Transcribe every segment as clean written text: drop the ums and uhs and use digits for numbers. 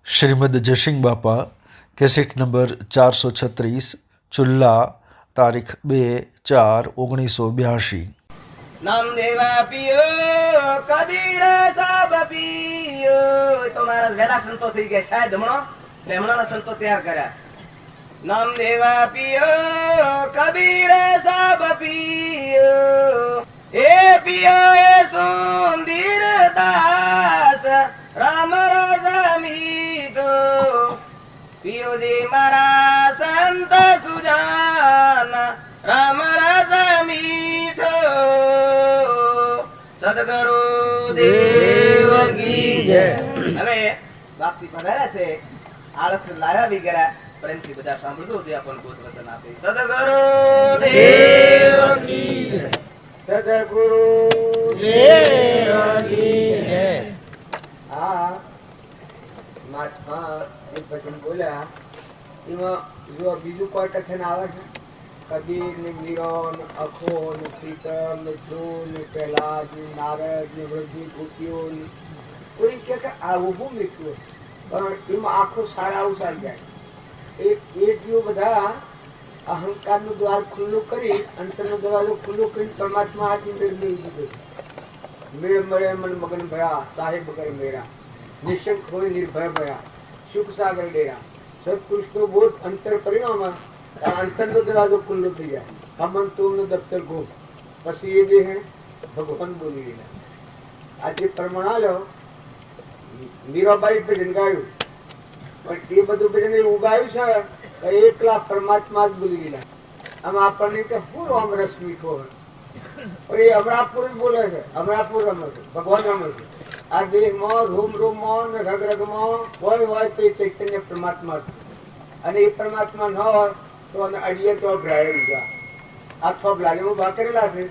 श्रीमद जयसिंह बापा cassette number 436 चुल्ला तारीख 2/4/1982। नाम देवा पियो कबीर साहब पियो तो महाराज वेला संतो थी गया शायद हमणा संतो तैयार करा। नाम देवा पियो कबीर साहब पियो ए पियो ए सुंदर दास राम राजा मीठो पियो जी मारा संत सुजान राम राजा मीठो सदगुरु देव की जय। હવે બાપજી પધાર્યા છે, આળસ લાવ્યા બી ગયા, પ્રેમથી બધા સાંભળજો તે આપણને ગોત વચન આપે। સદગુરુ દેવ की जय, સદગુરુ દેવ की जय। હા માથા એક વચન બોલ્યા એમાં જો બીજું કોઈ કથન આવે છે, કબીર ને મીરો ને અખો ને પ્રીતમ ને ધ્રુવ ને પ્રહલાદ ને નારદ ને વૃદ્ધિ ગોપીઓ ને કોઈ કે આવું બહુ મીઠું પણ એમાં આખો સારા ઉસારી જાય। એ જીવો બધા અહંકારનું દ્વાર ખુલ્લું કરી અંતરનો દરવાજો ખુલ્લો કરી પરમાત્મા હાથ મેળ મેળવી દીધો। મેળ મળે મન મગન ભયા સાહેબ વગર મેરા નિશંક હોય નિર્ભય ભયા સુખ સાગર ડેરા સત્પુરુષ તો બોધ અંતર પરિણામ અંતરનો દરવાજો ખુલ્લો થઈ જાય। હમન તું દફતર ઘૂમ પછી એ બે હે ભગવાન બોલી રહ્યા। આજે પ્રમાણ લો મીરાબાઈ ભજન ગાયું પણ એ બધું ભજન એવું ગાયું છે કે એકલા પરમાત્મા જ બોલી રહ્યા। આમ આપણને કે શું રામ રસ મીઠો હોય પણ એ અમરાપુર જ બોલે છે, અમરાપુર રમે છે, ભગવાન રમે છે। આ દેહમાં રૂમ રૂમમાં ને રગ રગમાં હોય તો એ ચૈતન્ય પરમાત્મા છે અને એ પરમાત્મા ન હોય તો અડીએ તો ભ્રાય ગયા। આ થોબલા હું બા કરેલા છે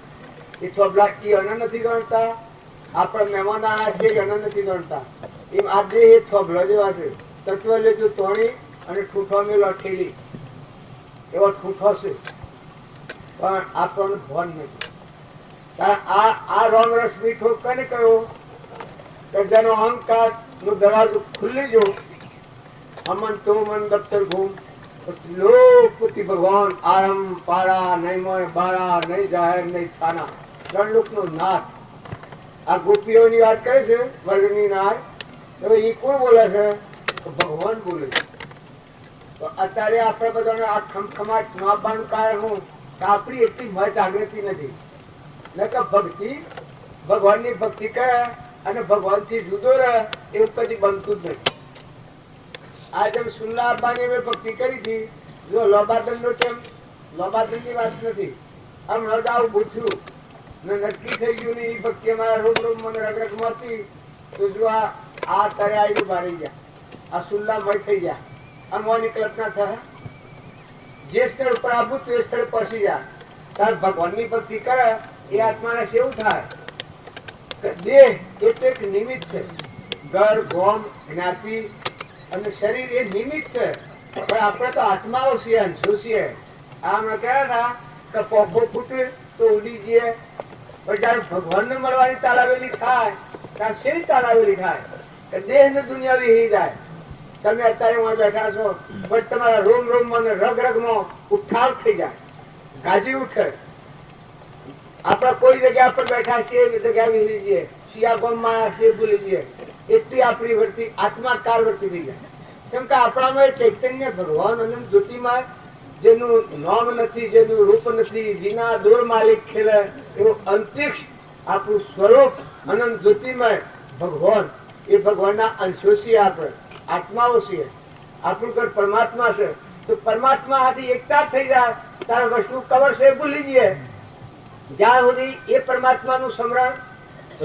એ થોબલા એ અન નથી ગણતા, આપણા મહેમાન આવ્યા છે અન નથી ગણતા। એમ આજે એ થોબલો જેવા છે, તત્વ લેજો તોણી અને ઠૂઠો મેલો ઠેલી એવો ઠૂઠો છે પણ આપણને ભોન નથી। આ રોમ રસ મીઠો કને કયો કે જેનો અહંકાર નો દરવાજો ખુલ્લી જો અમન તો મન દફતર ઘૂમ લોકપતિ ભગવાન આરમ પારા નહીં મોય બારા નહીં જાહેર નહીં છાના ત્રણ નો નાથ। આ ગોપીઓની વાત કરે છે વર્ગની નાથ, તો એ કોણ બોલે છે? ભગવાન બોલે છે। તો અત્યારે આપણે બધાને આ ખમખમાટ ન આપવાનું કારણ હું કે આપણી એટલી મત જાગૃતિ નથી ને કે ભક્તિ ભગવાનની ભક્તિ કરે અને ભગવાન થી જુદો રહે એવું કદી બનતું જ નથી। આ જેમ સુલ્લા અબ્બાની મેં ભક્તિ કરી હતી, જો લોબાદન નો ટેમ લોબાદન ની વાત નથી, આમ રજ આવું પૂછ્યું ને નક્કી થઈ ગયું ને એ ભક્તિ અમારા રોમ રોમ મને રગરગ માંથી તો જો આ તારે આવી મારી ગયા, આ સુલ્લા મય થઈ ગયા, આ મોની કલ્પના થાય। જે સ્થળ ઉપર આવું તે સ્થળ પહોંચી જાય તાર ભગવાન ની ભક્તિ કરે એ આત્માને કેવું થાય કે દેહ એ તો એક નિમિત્ત છે, ઘર ગોમ જ્ઞાતિ અને શરીર એ નિમિત્ત છે પણ આપણે તો આત્માઓ છીએ, અંશો છીએ। આમ કહેવાય કે પોપો ફૂટે તો ઉડી જઈએ પણ જયારે ભગવાન ને મળવાની તાલાવેલી થાય ત્યારે શેરી તાલાવેલી થાય કે દેહ ને દુનિયા વિહી જાય। તમે અત્યારે માં બેઠા છો પણ તમારા રોમ રોમ અને રગ રગમાં ઉઠાવ થઈ જાય, ગાજી ઉઠે। આપડા કોઈ જગ્યા પર બેઠા છીએ જગ્યા વિહી જઈએ, સિયાગોમ માં છે ભૂલી જઈએ, એટલી આપણી વર્તી આત્માકાર વર્તી થઈ જાય। કેમ કે આપણામાં ચૈતન્ય ભગવાન અનંત જ્યોતિમાં જેનું નામ નથી, જેનું રૂપ નથી, વિના દોર માલિક ખેલે એવું અંતરિક્ષ આપણું સ્વરૂપ અનંત જ્યોતિમાં ભગવાન એ ભગવાનના અંશો છીએ, આપણે આત્માઓ છીએ। આપણું ઘર પરમાત્મા છે તો પરમાત્મા હાથી એકતા થઈ જાય તારા વસ્તુ કવર છે ભૂલી જઈએ। જ્યાં સુધી એ પરમાત્માનું સ્મરણ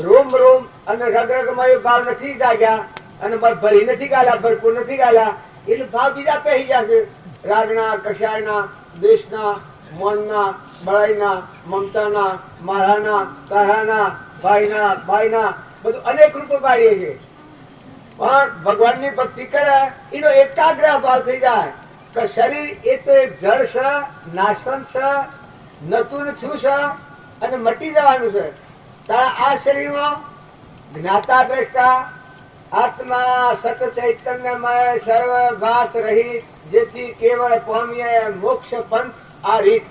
રોમ રોમ અને રગ રગમાં એ ભાવ નથી જાગ્યા અને ભરી નથી ગાલ્યા, ભરપૂર નથી ગાલ્યા એટલે ભાવ બીજા પહેરી જશે, રાગના, કષાયના, દ્વેષના, મનના, બળાઈના, મમતાના, મારાના, તારાના, ભાઈના બધું અનેક રૂપો પાડીએ છીએ। પણ ભગવાનની ભક્તિ કરે એનો એકાગ્ર ભાવ થઈ જાય કે શરીર એ તો એક જળ છે, નાશવંત છે, નતું છું છે અને મટી જવાનું છે। તારા આ શરીરમાં જ્ઞાતા દ્રષ્ટા આત્મા સત ચૈતન્યમય સર્વ ભાસ રહિત, જેથી કેવળ પામીએ મોક્ષ પંથ આ રીત.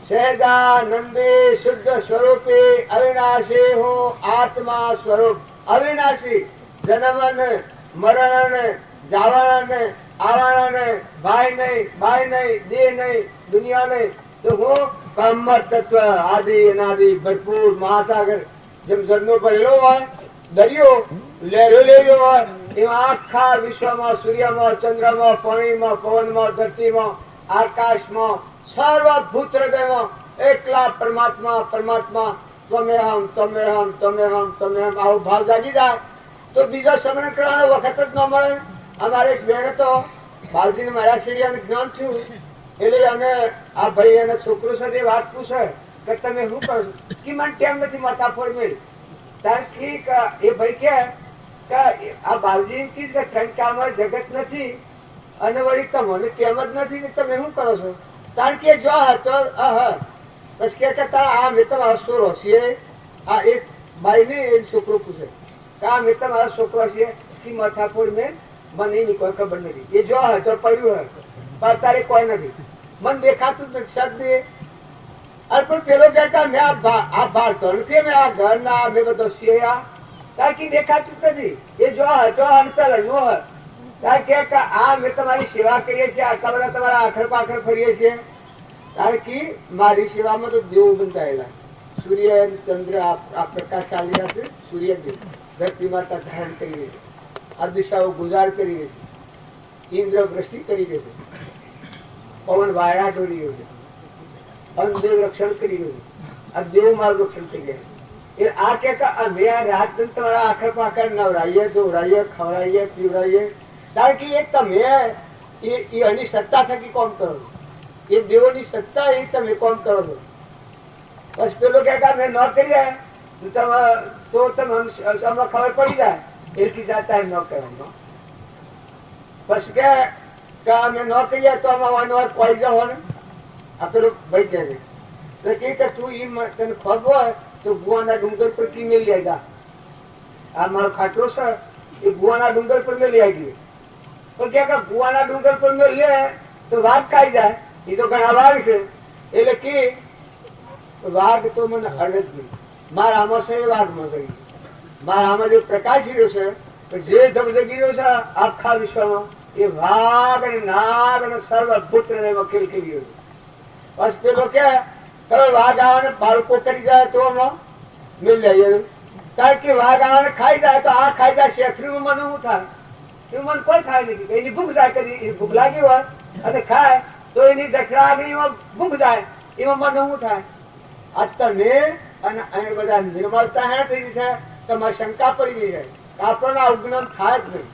સહેજાનંદે શુદ્ધ સ્વરૂપે અવિનાશી હું આત્મા સ્વરૂપ. અવિનાશી, જન્મન મરણ જાવણ આવણ, ભાઈ નહીં બાઈ નહીં દેહ નહીં દુનિયા નહીં, તો હું બ્રહ્મ તત્વ આદિ અનાદિ ભરપૂર મહાસાગર. જેમ જન્મ ભરેલો હોય દરિયો લહેરો લેલો હોય, એમાં આખા વિશ્વમાં સૂર્યમાં ચંદ્રમાં પાણીમાં પવનમાં ધરતીમાં આકાશમાં સર્વભૂત હૃદયમાં એકલા પરમાત્મા પરમાત્મા તમે હમ તમે હમ તમે હમ તમે હમ આવો ભાવ જાગી જાય તો બીજા સ્મરણ કરવાનો વખત જ ન મળે. અમારે એક બેન હતો, બાલજીને મારા સીડિયાને જ્ઞાન થયું એટલે અને આ ભાઈ એને છોકરો સાથે વાત પૂછે કે તમે શું કરો કે મને ટેમ નથી માથા ફોડ મેળ. ત્યારે એ ભાઈ કે આ બાલજી કીધું કે કંકામાં જગત નથી અને વળી તમને કેમ જ નથી કે તમે શું કરો છો. કારણ કે જો હતો પછી કે આ મેં તમારો છોરો છીએ. આ એક બાઈ ને એક છોકરો પૂછે કે આ મેં તમારો છોકરો છીએ કે માથાફોડ મેં મને એની કોઈ ખબર નથી. એ જો હતો પડ્યું હોય પણ તારે કોઈ નથી, મને દેખાતું જ નથી શબ્દ. અરે પણ પેલો કહેતા મેં આ બાર તો નથી, મેં આ ઘર ના મેં બધો છીએ તારકી દેખાતું જ નથી. એ જો હતો અંતર નો હોય તાર કે આ મેં તમારી સેવા કરીએ છીએ, આટલા બધા તમારા આખર પાખર ફરીએ છીએ. કારણ કે મારી સેવામાં તો દેવો બંધાયેલા, સૂર્ય ચંદ્ર આ પ્રકાશ ચાલી રહ્યા છે, સૂર્યદેવ ધરતી માતા ધારણ કરી રહી છે, આ દિશાઓ ગુજાર કરી રહી છે, ઇન્દ્ર વૃષ્ટિ કરી રહી છે, પવન વાયા કરી રહ્યો છે, અન્નદેવ રક્ષણ કરી રહ્યું છે, આ દેવ મારું રક્ષણ કરી રહ્યા છે. આ કે અમે આ રાત તમારા આખર પાખર નવરાઈએ ધોવરાઈએ ખવડાવીએ પીવડાવીએ. કારણ કે એ તમે એની સત્તા થકી કોમ કરો છો, એ દેવોની સત્તા એ તમે કોમ કરો છો. બસ પેલો કે અમે ન કરીએ તો તમને ખબર પડી જાય એટલી જાતા ન કરવાનો. પછી કે અમે ન કરીએ તો આમાં કોઈ જવાનું. આ પેલો ભાઈ કે તું તને ખબર હોય તો ગુવાના ડુંગર પર કી મેલી આવ્યા. આ મારો ખાટલો છે એ ગુવાના ડુંગર પર મેલી આવી ગયો. તો કે ગુવાના ડુંગર પર મેં લે તો વાઘ ખાઈ જાય. એ તો ઘણા વાઘ છે એટલે કે વાઘ તો મને અડે જ નહીં. મારા આમાં છે એ વાઘમાં કરી, મારા આમાં જે પ્રકાશ રહ્યો છે જે જગજગી રહ્યો છે આખા વિશ્વમાં એ વાઘ અને નાગ અને સર્વભૂત હૃદયમાં ખીલખીલી રહ્યો છે. બસ પેલો કે તમે વાઘ આવે બાળકો કરી જાય તો મેળ જાય. કારણ કે વાઘ આવે ખાઈ જાય તો આ ખાઈ જાય શેઠરી મને શું થાય? એવું મને કોઈ ખાય નથી. એની ભૂખ જાય કરી ભૂખ લાગી હોય અને ખાય તો એની દક્ષરાગ્નિમાં ભૂખ જાય, એમાં મને શું થાય? આ તમે અને અહીં બધા નિર્મળતા હે થઈ છે, તમારી શંકા પડી ગઈ છે આપણને આ જ્ઞાન થાય જ નહીં.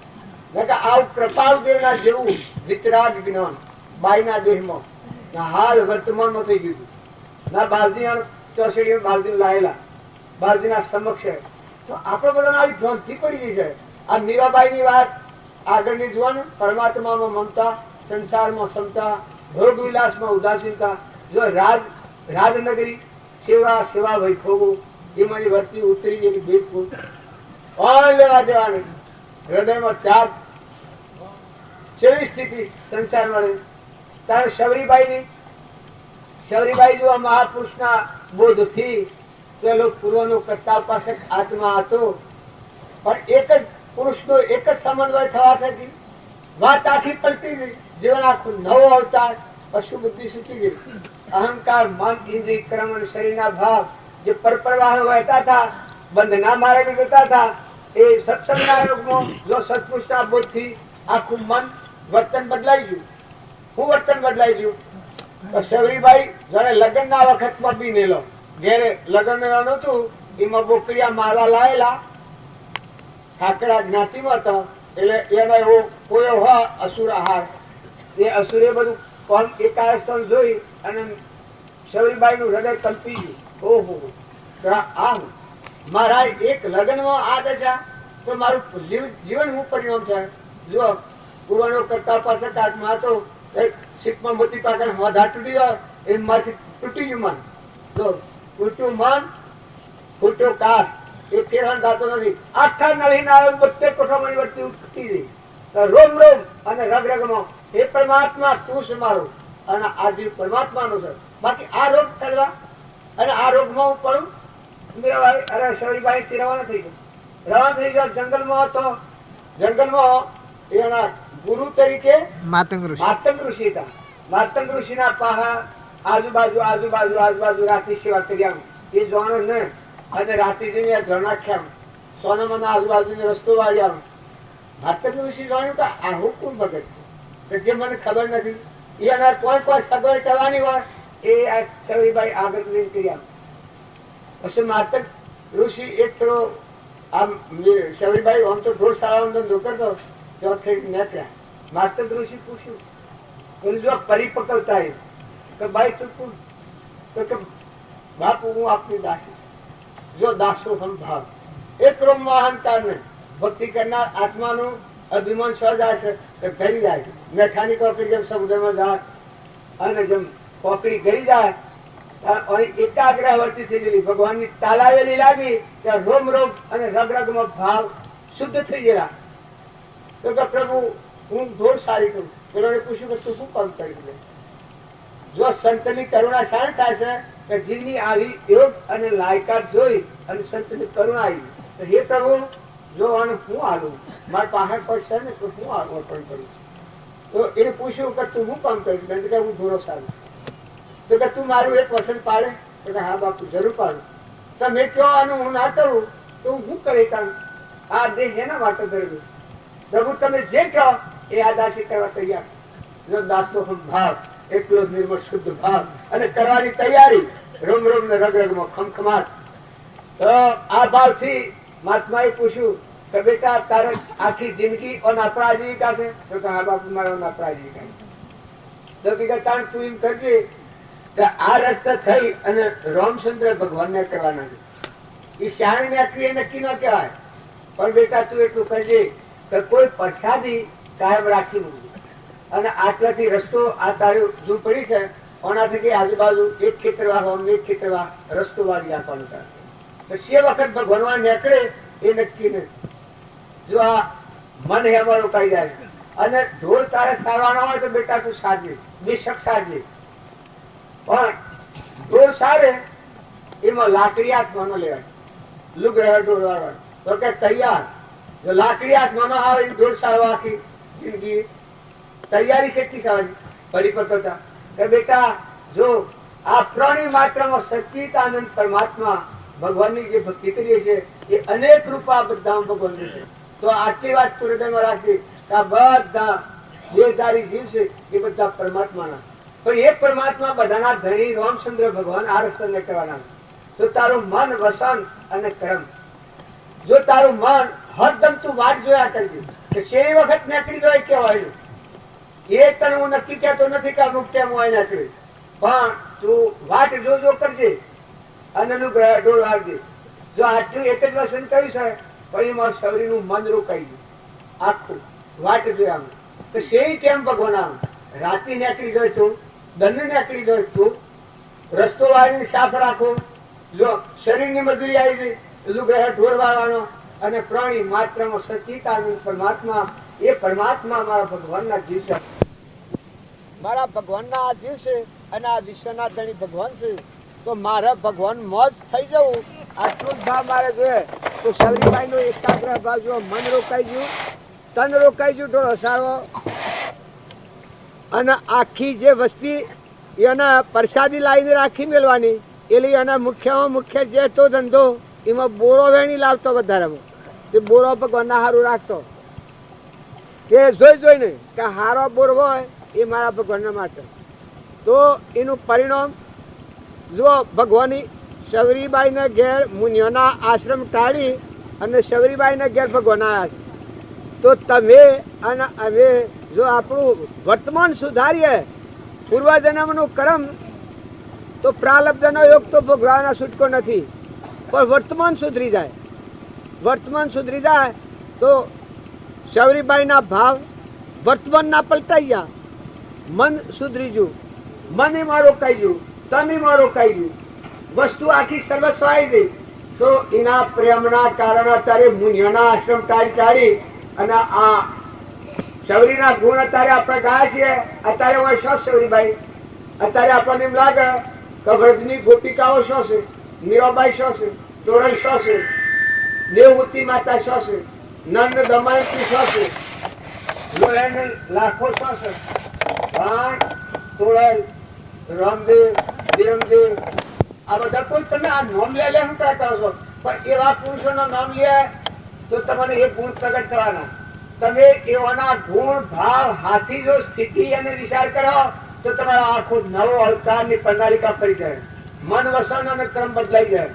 આવું કૃપાળુ દેવના જેવું વિતરાગ જ્ઞાન બાઈના દેહમાં હાલ વર્તમાનમાં થઈ ગયું. ના બાલજી ચોસડી બાલજી લાયેલા બાલજીના સમક્ષ તો આપણે બધાને આવી ભ્રાંતિ પડી ગઈ છે. આ મીરાબાઈ ની વાત આગળની જુઓ ને, પરમાત્મામાં મમતા, સંસારમાં સમતા, ભોગ વિલાસમાં ઉદાસીનતા. જો રાજનગરી સેવા સેવા વૈભવો એમાંની વર્તી ઉતરી એની બિલકુલ લેવા દેવા નથી. હૃદયમાં ત્યાગ સેવી સ્થિતિ સંસારમાં રહી. તારે શબરીબાઈ જો મહાપુરુષના બોધથી પેલો પૂર્વનો કરતા પાસે આત્મા હતો, પણ એક જ પુરુષનો એક જ સમન્વય થવા થકી વાત આખી પલટી ગઈ. જીવન આખું નવો અવતાર, પશુ બુદ્ધિ છૂટી ગઈ. અહંકાર મન ઇન્દ્રિય કર્મ અને શરીરના ભાવ જે પરપ્રવાહ વહેતા હતા, બંધના માર્ગે જતા હતા, એ સત્સંગના યોગમાં જો સત્પુરુષના બોધથી આખું મન વર્તન બદલાઈ ગયું. હું વર્તન બદલાઈ ગયું તો શબરીબાઈ જયારે લગ્નના વખતમાં બી નેલો ઘેરે લગ્ન નતું, એમાં બોકરિયા મારવા લાયેલા ઠાકરા જ્ઞાતિમાં હતો એટલે એને એવો કોઈ હોય અસુર આહાર. એ અસુરે બધું કોણ એકાદસ્થાન જોઈ અને શબરીબાઈ નું હૃદય કંપી ગયું. ઓહો આ મારા એક લગ્નમાં આ દશા તો મારું જીવન હું પરિણામ થાય. જો પૂર્વનો કરતા પાસે આત્મા હતો શીખમાં મોતી પાછળ મોઢા તૂટી જાય એમાંથી તૂટી ગયું મન. જો તૂટ્યું મન ફૂટ્યો કાશ એ ફેરફાર થતો નથી. આખા નવી નાળો 72 કોઠામણી વચ્ચે ઉઠતી રહી. તો રોમ રોમ અને રગ રગમાં એ પરમાત્મા તું છે મારો અને આ જીવ પરમાત્માનો છે. બાકી આ રોગ કરવા અને આ રોગમાં હું પડું. મીરાબાઈ અરે શરીરબાઈ થી રવાના થઈ ગયો. જંગલમાં હતો. જંગલમાં એના ગુરુ તરીકે માતંગ ઋષિ હતા. માતંગ ઋષિના પાહા આજુબાજુ રાત્રિ સેવા કર્યા. એ જાણો ને અને રાત્રિ જઈને જણાખ્યા સોનામાં આજુબાજુ રસ્તો વાળ્યા. માતંગ ઋષિ જાણ્યું કે આ હું કોણ ભગત છે જે મને ખબર નથી. એના કોઈ સગવડ કરવાની હોય એ આ શરીરબાઈ આગળ લઈને કર્યા. પછી માતંગ ઋષિ એક કરો આમ શરીરબાઈ આમ તો ઢોર શાળાનો ધંધો કરતો નીકળ્યા. માતંગ ઋષિ પૂછ્યું જો પરિપક્વતા કે ભાઈ તું કોણ? તો કે બાપુ હું આપની દાસી. જો દાસો સંભાવ એક ક્રમમાં અહંકાર ને ભક્તિ કરનાર આત્માનું અભિમાન સ્વ જાય છે તો ઘરી જાય છે. મેઠાની કોકડી જેમ સમુદ્રમાં જાય અને જેમ કોકડી ઘરી જાય એકાગ્રહ વર્તી થઈ ગયેલી ભગવાનની તાલાવેલી લાગી ત્યાં રોમ રોમ અને રગ રગમાં ભાવ શુદ્ધ થઈ ગયેલા. તો કે પ્રભુ હું ઢોર સારી કરું. પેલોને પૂછ્યું કે તું શું કામ કરી દે? જો સંતની કરુણા શાણ થાય છે કે જીવની આવી યોગ અને લાયકાત જોઈ અને સંતની કરુણા આવી તો હે પ્રભુ જો આને હું આલું મારી પાસે પડશે ને તો હું અર્પણ કરું. તો એને પૂછ્યું કે તું શું કામ કરીશ? કે હું ઢોરો સારું. તો કે તું મારું એક વચન પાડે? તો હા બાપુ જરૂર પાડું. તમે કહો અને હું ના કરું તો હું કરી કામ? આ દેહ એના માટે ધરેલું. પ્રભુ તમે જે કહો એ આ દાસી કરવા તૈયાર. જો દાસો ભાવ એટલો નિર્મળ શુદ્ધ ભાવ અને કરવાની તૈયારી રોમ રોમ ને રગ રગમાં ખમખમાટ. તો આ ભાવથી મહાત્માએ પૂછ્યું કે બેટા તારે આખી જિંદગી અનાપરા આજીવિકા છે? તો કે હા બાપુ મારો અનાપરા આજીવિકા. તો કે તાણ તું એમ કરજે કે આ રસ્તા થઈ અને રામચંદ્ર ભગવાનને કરવાના છે. એ શાણી ને નક્કી ન કહેવાય પણ બેટા તું એટલું કરજે કે કોઈ પ્રસાદી કાયમ રાખી મૂકજે અને આટલાથી રસ્તો આ તારી દૂર પડી છે ઓનાથી આજુબાજુ એક ખેતરવા એક ખેતરવા રસ્તો વાળી આપવાનું થાય. તો સે વખત ભગવાન નીકળે એ નક્કી નહીં. જો આ મન હેમાં રોકાઈ જાય અને ઢોર તારે સારવાના હોય તો બેટા તું સારજે, બેશક સારજે. પણ ઢોર સારે એમાં લાકડી હાથમાં ન લેવાય. લુગડા ઢોર વાળવા તો કે તૈયાર. જો લાકડી હાથમાં ન આવે ઢોર સારવા આખી જિંદગી તૈયારી કેટલી થવાની પરિપક્વતા કે બેટા જો આ પ્રાણી માત્રમાં સચ્ચિદાનંદ પરમાત્મા ભગવાનની જે ભક્તિ કરીએ છીએ એ અનેક રૂપા બધા ભગવાન છે. તો આટલી વાત હૃદયમાં રાખી કે આ બધા દેહધારી જીવ છે એ બધા પરમાત્માના. તો એ પરમાત્મા બધાના ધણી રામચંદ્ર ભગવાન આ રસ્તે કરવાના. તો તારું મન વસન અને કર્મ જો તારું મન હરદમ તું વાટ જોયા કરજે કે સે વખત નીકળી જાય કેવાય. એ તને હું નક્કી કહેતો નથી કે અમુક ટાઈમ હોય નીકળી પણ તું વાટ જો કરજે અને ઢોળ વાળજે. જો આટલું એક જ વસન કર્યું છે પણ એમાં શરીરનું મન રોકાઈ ગયું આખું વાટ જોયા તો સે ટાઈમ ભગવાન આમ રાતે નીકળી જાય તું દંડ નીકળી જાય તું રસ્તો વાળીને સાફ રાખો. જો શરીરની મજૂરી આવી ગઈ લુગડા ઢોળ વાળવાનો અને પ્રાણી માત્રમાં સચ્ચિદાનંદ પરમાત્મા એ પરમાત્મા મારા ભગવાનના જીવ છે. મારા ભગવાનના આ જીવ છે અને આ વિશ્વના ધણી ભગવાન છે. તો મારા ભગવાન મોજ થઈ જવું આટલું જ ભાવ મારે જોઈએ. તો શબરીબાઈ નો એકાગ્રહ ભાવ જો મન રોકાઈ ગયું, તન રોકાઈ ગયું, ઢોળો સારવો અને આખી જે વસ્તી એના પ્રસાદી લાવીને રાખી મેળવાની એટલે એના મુખ્યમાં મુખ્ય જે તો ધંધો એમાં બોરો વેણી લાવતો વધારેમાં તે બોરો ભગવાનના હારું રાખતો. એ જોઈને કે હારો બોર હોય એ મારા ભગવાનના માટે. તો એનું પરિણામ જો ભગવાનની શબરીબાઈને ઘેર મુનિઓના આશ્રમ ટાળી અને શબરીબાઈને ઘેર ભગવાન આવ્યા છે. તો તમે અને અમે જો આપણું વર્તમાન સુધારીએ પૂર્વજન્મનું કર્મ તો પ્રારબ્ધનો યોગ તો ભોગવવાના છૂટકો નથી પણ વર્તમાન સુધરી જાય. વર્તમાન સુધરી જાય તો શબરીબાઈના ભાવ વર્તમાનના પલટાઈ ગયા. મન સુધરી ગયું, મન એમાં રોકાઈ ગયું, તન એમાં રોકાઈ ગયું, વસ્તુ આખી સર્વસ્વ આવી ગઈ. તો એના પ્રેમના કારણે અત્યારે મુનિઓના આશ્રમ ટાળી અને આ શૌરીના ગુણ અત્યારે આપણે ગાયા છીએ. અત્યારે હોય શું શૌરીબાઈ? અત્યારે આપણને એમ લાગે કે વ્રજની ગોપિકાઓ શું છે, મીરાબાઈ શું છે, તોરલ શું છે, દેવહૂતિ માતા શું છે, નંદ દમયંતી શું છે, લોહેણ લાખો શું છે, ભાણ, તોરલ, રામદેવ, વિરમદેવ, આ બધા કોઈ તમે આ નામ લે શું કરતા છો? પણ એવા પુરુષોના નામ લે તો તમને એ ગુણ પ્રગટ કરવાના. તમે એવાના ગુણ ભાવ હાથી જો સ્થિતિ અને વિચાર કરો તો તમારા આખો નવો અવતારની પ્રણાલિકા પડી જાય. મન વસન અને ક્રમ બદલાઈ જાય.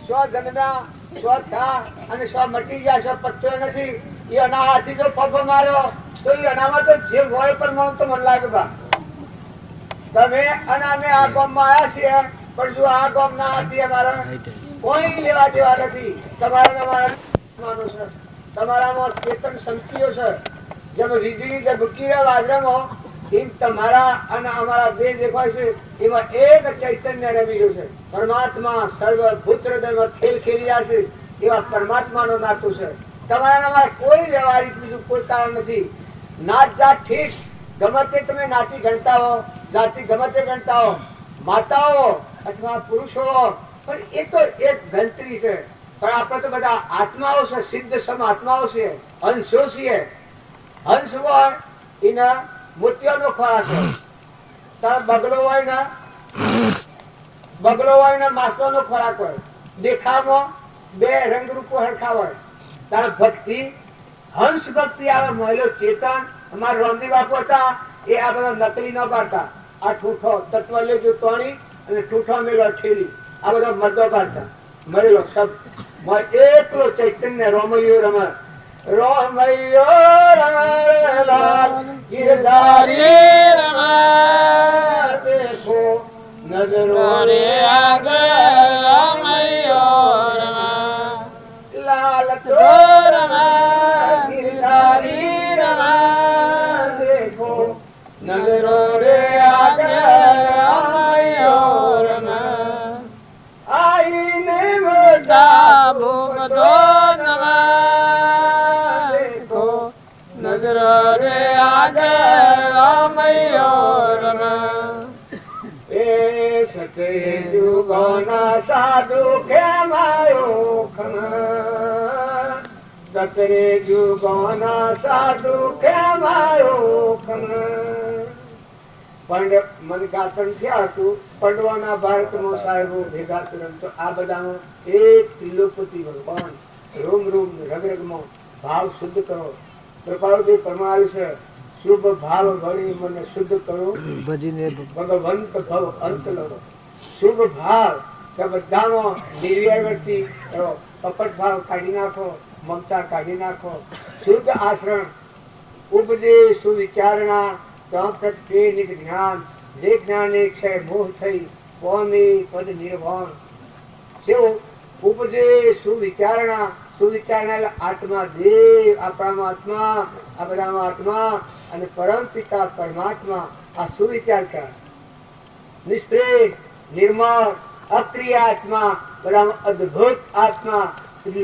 સ્વ જન્મ્યા, સ્વ થયા અને સ્વ મટી ગયા, સ્વ પત્તો નથી. એ અના હાથી જો પગ માર્યો તો એ અનામાં તો જે હોય પણ મને તો મન લાગે બા તમે અને અમે આ ગામમાં આવ્યા છીએ, પણ જો આ ગામ ના હાથી અમારા કોઈ લેવા દેવા નથી. તમારા અમારા છે, તમારામાં ચેતન શક્તિઓ છે. જેમ વીજળી જે ભૂકી રહે વાજરામાં, એમ તમારા અને અમારા બે દેખાય છે એમાં એક ચૈતન્ય રમી રહ્યું છે. પરમાત્મા સર્વ ભૂત હૃદયમાં ખેલ ખેલી રહ્યા છે એવા પરમાત્માનો નાતું છે. તમારા અમારા કોઈ વ્યવહારિક બીજું કોઈ કારણ નથી. નાત જાત ઠીક ગમે તે તમે નાતી ગણતા હો, જાતિ ગમે તે ગણતા હો, માતાઓ અથવા પુરુષો, પણ એ તો એક ગણતરી છે. પણ આપણે તો બધા આત્માઓ છે, સિદ્ધ સમ આત્માઓ છે, હંસો છીએ. હંસ હોય એના મોતિયાનો ખોરાક હોય, તારા બગલો હોય ને માસનો ખોરાક હોય. દેખાવમાં બે રંગરૂપો હરખા હોય. તારા ભક્તિ હંસ ભક્તિ આવે મહિલો ચેતન. અમારા રામજી બાપુ હતા એ આ બધા નકલી ન પાડતા. આ ઠૂઠો તત્વ લેજો તોણી અને ઠૂઠો મેલો ઠેલી, આ બધા મર્દો પાડતા. મળેલો શબ્દ એકલો ચૈતન્ય રોમૈયો રમર રોમૈયો રમર ગિરધારી રમર દેખો નજરો રે આગળ રોમૈયો રમર લાલ તો રમર ગિરધારી રમર દેખો નજરો રે આગળ રોમૈયો રમર આઈને મોટા ભૂગતો નમા દેખો નજરો રે આગળ રામૈયો રમા. એ સતે જુગોના સાધુ ખેમાયો ખમા, સતરે જુગોના સાધુ ખેમાયો ખમા. પંડિત મને ગાતન થયા હતું પંડવાના ભારતમાં સાહેબો ભેગા કર્યા તો આ બધામાં એક ત્રિલોપતિ ભગવાન રૂમ રૂમ રગરગમાં ભાવ શુદ્ધ કરો. કૃપાળુજી પરમાળુ છે શુભ ભાવ વળી મને શુદ્ધ કરો ભગવંત ભવ અંત લડો. શુભ ભાવ કે બધામાં નિર્વ્યવર્તી કરો. કપટ ભાવ કાઢી નાખો, મમતા કાઢી નાખો. શુદ્ધ આચરણ ઉપજે સુવિચારણા જ્ઞાન જે જ્ઞાન એક છે મોહ થઈ કોમી પદ નિર્વાણ. સેવ ઉપજે સુવિચારણા. સુવિચારણા આત્મા દેવ, આપણામાં આત્મા, આ બધામાં આત્મા અને પરમ પિતા પરમાત્મા. આ સુવિચાર કર નિષ્પ્રેમ નિર્મળ અક્રિય આત્મા, બધામાં અદ્ભુત આત્મા,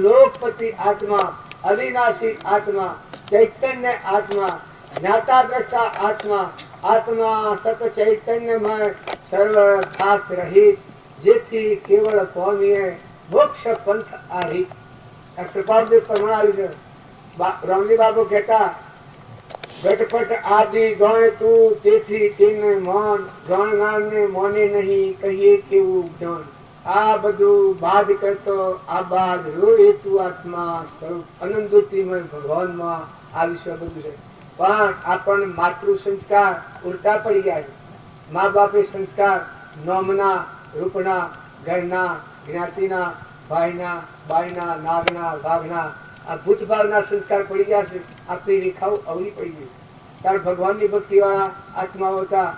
લોકપતિ આત્મા, અવિનાશી આત્મા, ચૈતન્ય આત્મા, જ્ઞાતા દ્રષ્ટા આત્મા, આત્મા સત ચૈતન્યમય સર્વ ખાસ રહિત, જેથી કેવળ પામીએ મોક્ષ પંથ આહિત. આ કૃપાળુજી પરમાળુ છે. રામજી બાબુ કહેતા ઘટપટ આદિ ગણ તું તેથી તેને મન ગણનાર ને મોને નહીં કહીએ કેવું જ્ઞાન. આ બધું બાદ કરતો આ બાદ રોએ તું આત્મા સ્વરૂપ અનંતમય ભગવાનમાં આ વિશ્વ બધું છે. પણ આપણને માતૃ સંસ્કાર ઉલટા પડી ગયા છે. મા બાપે સંસ્કાર નોમના, રૂપના, ઘરના, જ્ઞાતિના, ભાઈના, બાઈના, નાગના, વાઘના, આ ભૂતભાવના સંસ્કાર પડી ગયા છે. આપણી રેખાઓ અવળી પડી ગઈ. ત્યારે ભગવાનની ભક્તિ વાળા આત્માઓ હતા.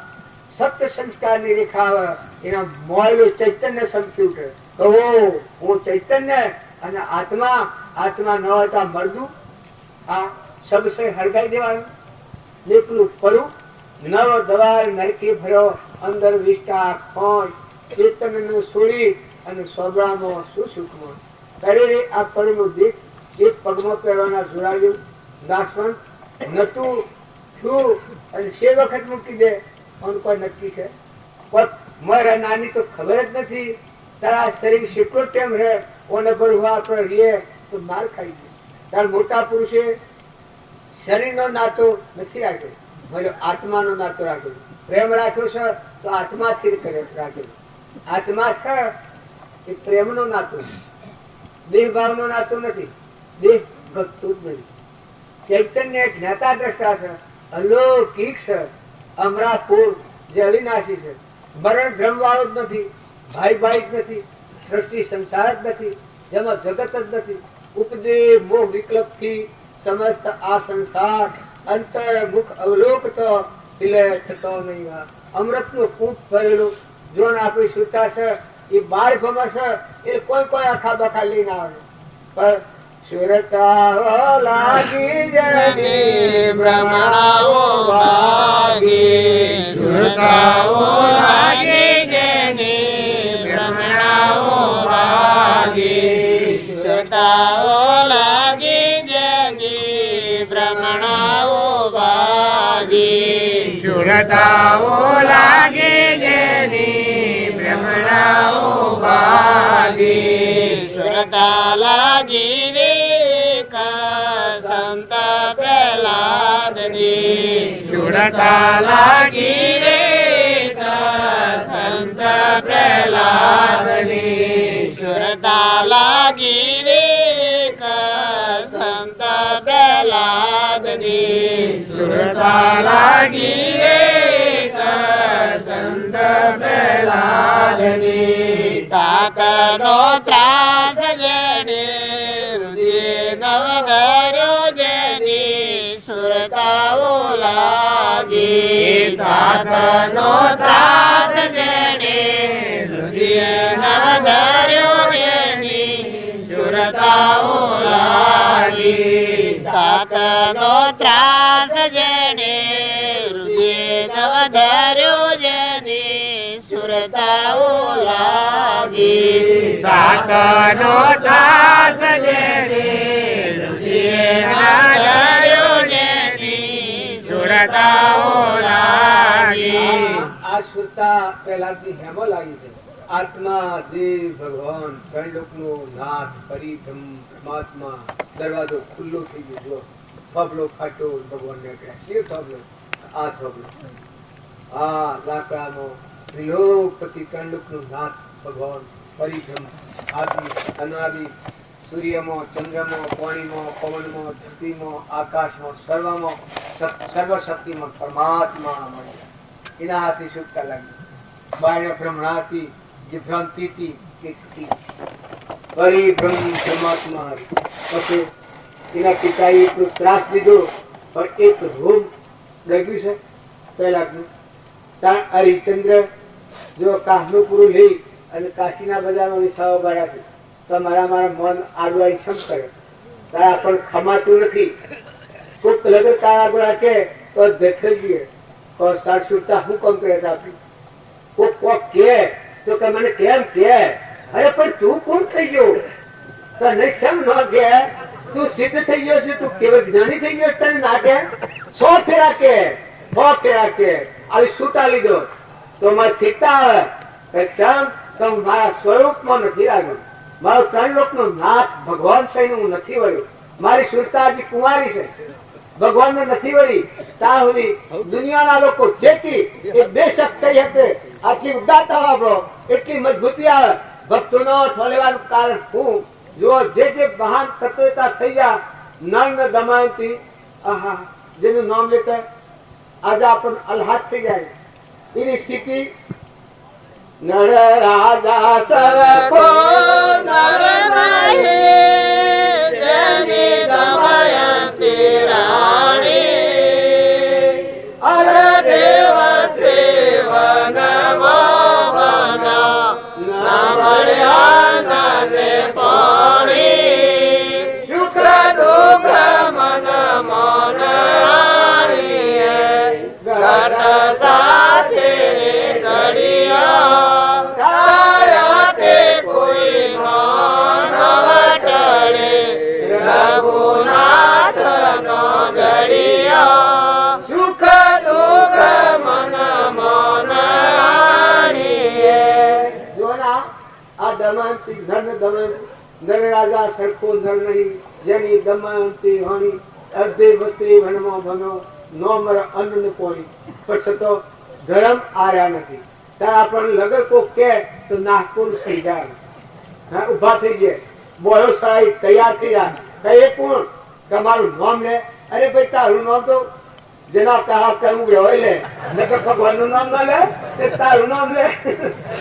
સત્ય સંસ્કારની રેખા આવે એના મોયલું ચૈતન્ય સમકી ઉઠે. કહો હું ચૈતન્ય અને આત્મા. આત્મા ન હતા મરદું. આ સબસે હળગાઈ દેવાનું. એકલું પડું નવ દ્વાર નરકી ભર્યો અંદર વિષ્ટા ખોજ ચેતન છોડી અને સોબરામાં શું સુખમાં શરીરે આ પગનું દીપ એક પગમાં પહેરવાના જોડાયું નાશવંત નતું શું અને સે વખત મૂકી દે પણ કોઈ નક્કી છે પણ મારા નાની તો ખબર જ નથી તારા શરીર કેટલો ટેમ રહે ઓને ભરવા આપણે રહીએ તો માર ખાઈ ગયો તાર મોટા પુરુષે શરીરનો નાતો નથી રાખ્યો મારો આત્માનો નાતો રાખ્યો પ્રેમ રાખ્યો છે તો આત્માથી રાખ્યો આત્મા છે એ પ્રેમનો નાતો દેહ ભાવનો નાતો નથી દેહ ભક્તું જ નથી ચૈતન્ય એક જ્ઞાતા દ્રષ્ટા છે અલૌકિક છે અમરાપુર જે અવિનાશી છે મરણ ભ્રમ વાળો જ નથી ભાઈ ભાઈ જ નથી સૃષ્ટિ સંસાર જ નથી જેમાં જગત જ નથી ઉપદે મોહ વિકલ્પ થી સમસ્ત આ સંસાર અંતર મુખ અવલોકતો એટલે થતો નહીં અમૃત નું કૂપ ભરેલું જોન આપણી સુતા છે એ બાર ભમર છે એ કોઈ કોઈ આખા બખા લઈને આવે પણ સુરતા લાગી જતી ભ્રમણાઓ ભાગી સુરતાઓ લાગી જતી ભ્રમણાઓ ભાગી સુરતાઓ લાગી જતી ભ્રમણાઓ ભાગી સુરતાઓ લાગી જતી ભ્રમણાઓ ભાગી સુરતા લાગી રે સંત પ્રહલાદની સુરતા લાગી રે સંત પ્રહલાદની સુરતા લાગી રે સંત પ્રહલાદની સુરતા લાગી રે સંત પ્રહલાદની તાતનો ત્રાસ જડે રુદિર નવધર્યો જેની સુરતાઓ લાગી તાતનો ત્રાસ જડે રુદિર નવધર્યો જેની સુરતાઓ લાગી તાતનો ત્રાસ જડે રુદિર નવધર્યો જેની સુરતાઓ લાગી તાતનો ત્રાસ જડે રુદિર નવધર્યો જેની સુરતાઓ લાગી આ સુરતા પહેલાથી હેમો લાગી છે આત્મા દેવ ભગવાન ત્રણ લોકનો નાથ પરિબ્રહ્મ પરમાત્મા દરવાજો ખુલ્લો થઈ ગયો થોભલો ફાટો ભગવાનને કહે થોભલો આ થોભલો આ લાકડાનો ત્રિલોકપતિ ત્રણ લોકનો નાથ ભગવાન પરિબ્રહ્મ આદિ અનાદિ સૂર્યમાં ચંદ્રમાં પાણીમાં પવનમાં ધરતીમાં આકાશમાં સર્વશક્તિમાં પરમાત્મા મળે એના હાથે સુખતા લાગી બાળ્ય ભ્રમણાથી જે ભ્રાંતિથી કે પરિબ્રહ્મ પરમાત્મા પછી એના પિતાએ એટલો ત્રાસ દીધો પણ એક રૂમ લગ્યું છે પહેલાનું ત્યાં હરિચંદ્ર જો કાશનું પૂરું લઈ અને કાશીના બજારમાં વિસાવા બાળ્યા છે તો મારા મન આડવાઈ સમ કરે તારા પણ ખમાતું નથી કોક લગર તારા આગળ કે તો દેખાઈ ગયે તો સાર સુરતા હું કામ કરે આપી કોક કોક કે તો કે મને કેમ કે અરે પણ તું કોણ થઈ ગયો તને કેમ ન કે તું સિદ્ધ થઈ ગયો છે તું કેવળ જ્ઞાની થઈ ગયો તને ના કે 100 ફેરા કે આવી છૂટા લીધો તો મારે ઠીકતા આવે કેમ તો મારા સ્વરૂપમાં નથી આવ્યું મારો ત્રણ લોકનો નાથ ભગવાન છે હું નથી વળ્યો મારી સુરતા હજી કુંવારી છે ભગવાન ને નથી વળી ત્યાં સુધી દુનિયાના લોકો જેથી એ બેશક થઈ હતી આટલી ઉદારતા વાપરો એટલી મજબૂતી આવે ભક્તોનો ઠોલેવાનું કારણ હું જો જે મહાન તત્વતા થઈ ગયા નંગ દમયંતી આહા જેનું નામ લેતા આજે આપણને અલહાદ થઈ જાય એની સ્થિતિ નર રાજા સરખો નર નહીં જેની દમયંતી રાણી અરે દેવ સેવન મોહન ના મળ્યા નને પાણી સુખ દુઃખ મન મન રાણીએ ઘટ સાથે રે ઘડિયા તાળ્યા તે દમનતી નર દમન નર રાજા સરખો નર નહીં જેની દમનતી હોણી અર્ધે વસ્તી વનમાં બનો નો મર અન્ન કોણી પણ છતો ધર્મ આર્યા નથી ત્યારે આપણને લગર કોક કે તો નાગપુર થઈ જાય હા ઉભા થઈ ગયા બોલો સાહેબ તૈયાર થઈ જાય કઈ કોણ તમારું નામ લે અરે ભાઈ તારું નામ તો જેના કहा કરવું હોય લે નકર ભગવાનનું નામ ના લે તે તારું નામ લે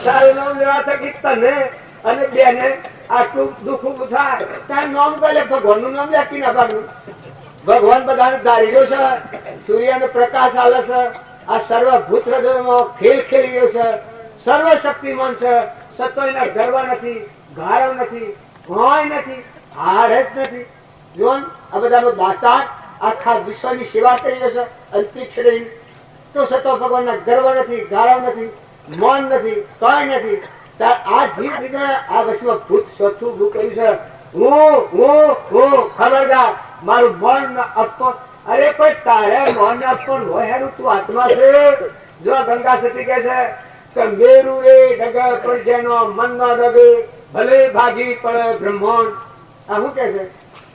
તારું નામ લેવા થકી તને અને બેને આટલું દુઃખ ઉભું થાય તારું નામ પહેલે ભગવાનનું નામ લે ના ભાગનું ભગવાન બધાને ધારી રહ્યો છે સૂર્યનો પ્રકાશ આલે છે આ સર્વભૂત હૃદયમાં ખેલ ખેલી રહ્યો છે સર્વશક્તિમાન છે સતોયના ગર્વ નથી ગારવ નથી ભોય નથી હાડ જ નથી જોન આ બધાનો દાતા આખા વિશ્વની સેવા કરી રહ્યો છે અંતરિક્ષ તો સતો ભગવાનના ગર્વ નથી ગારવ નથી મન નથી કઈ નથી આ જીવ વિજ્ઞાન આ વચમાં ભૂત ચોથું ઉભું કર્યું છે હું ખબરદાર મારું મન અર્પણ અરે પણ તારે મન અર્પણ હોય હેરું તું આત્મા છે જો ગંગા સતી કહે છે કે મેરુ રે ડગર પર જેનો મન ન ડગે ભલે ભાગી પડે બ્રહ્માંડ આ શું કે છે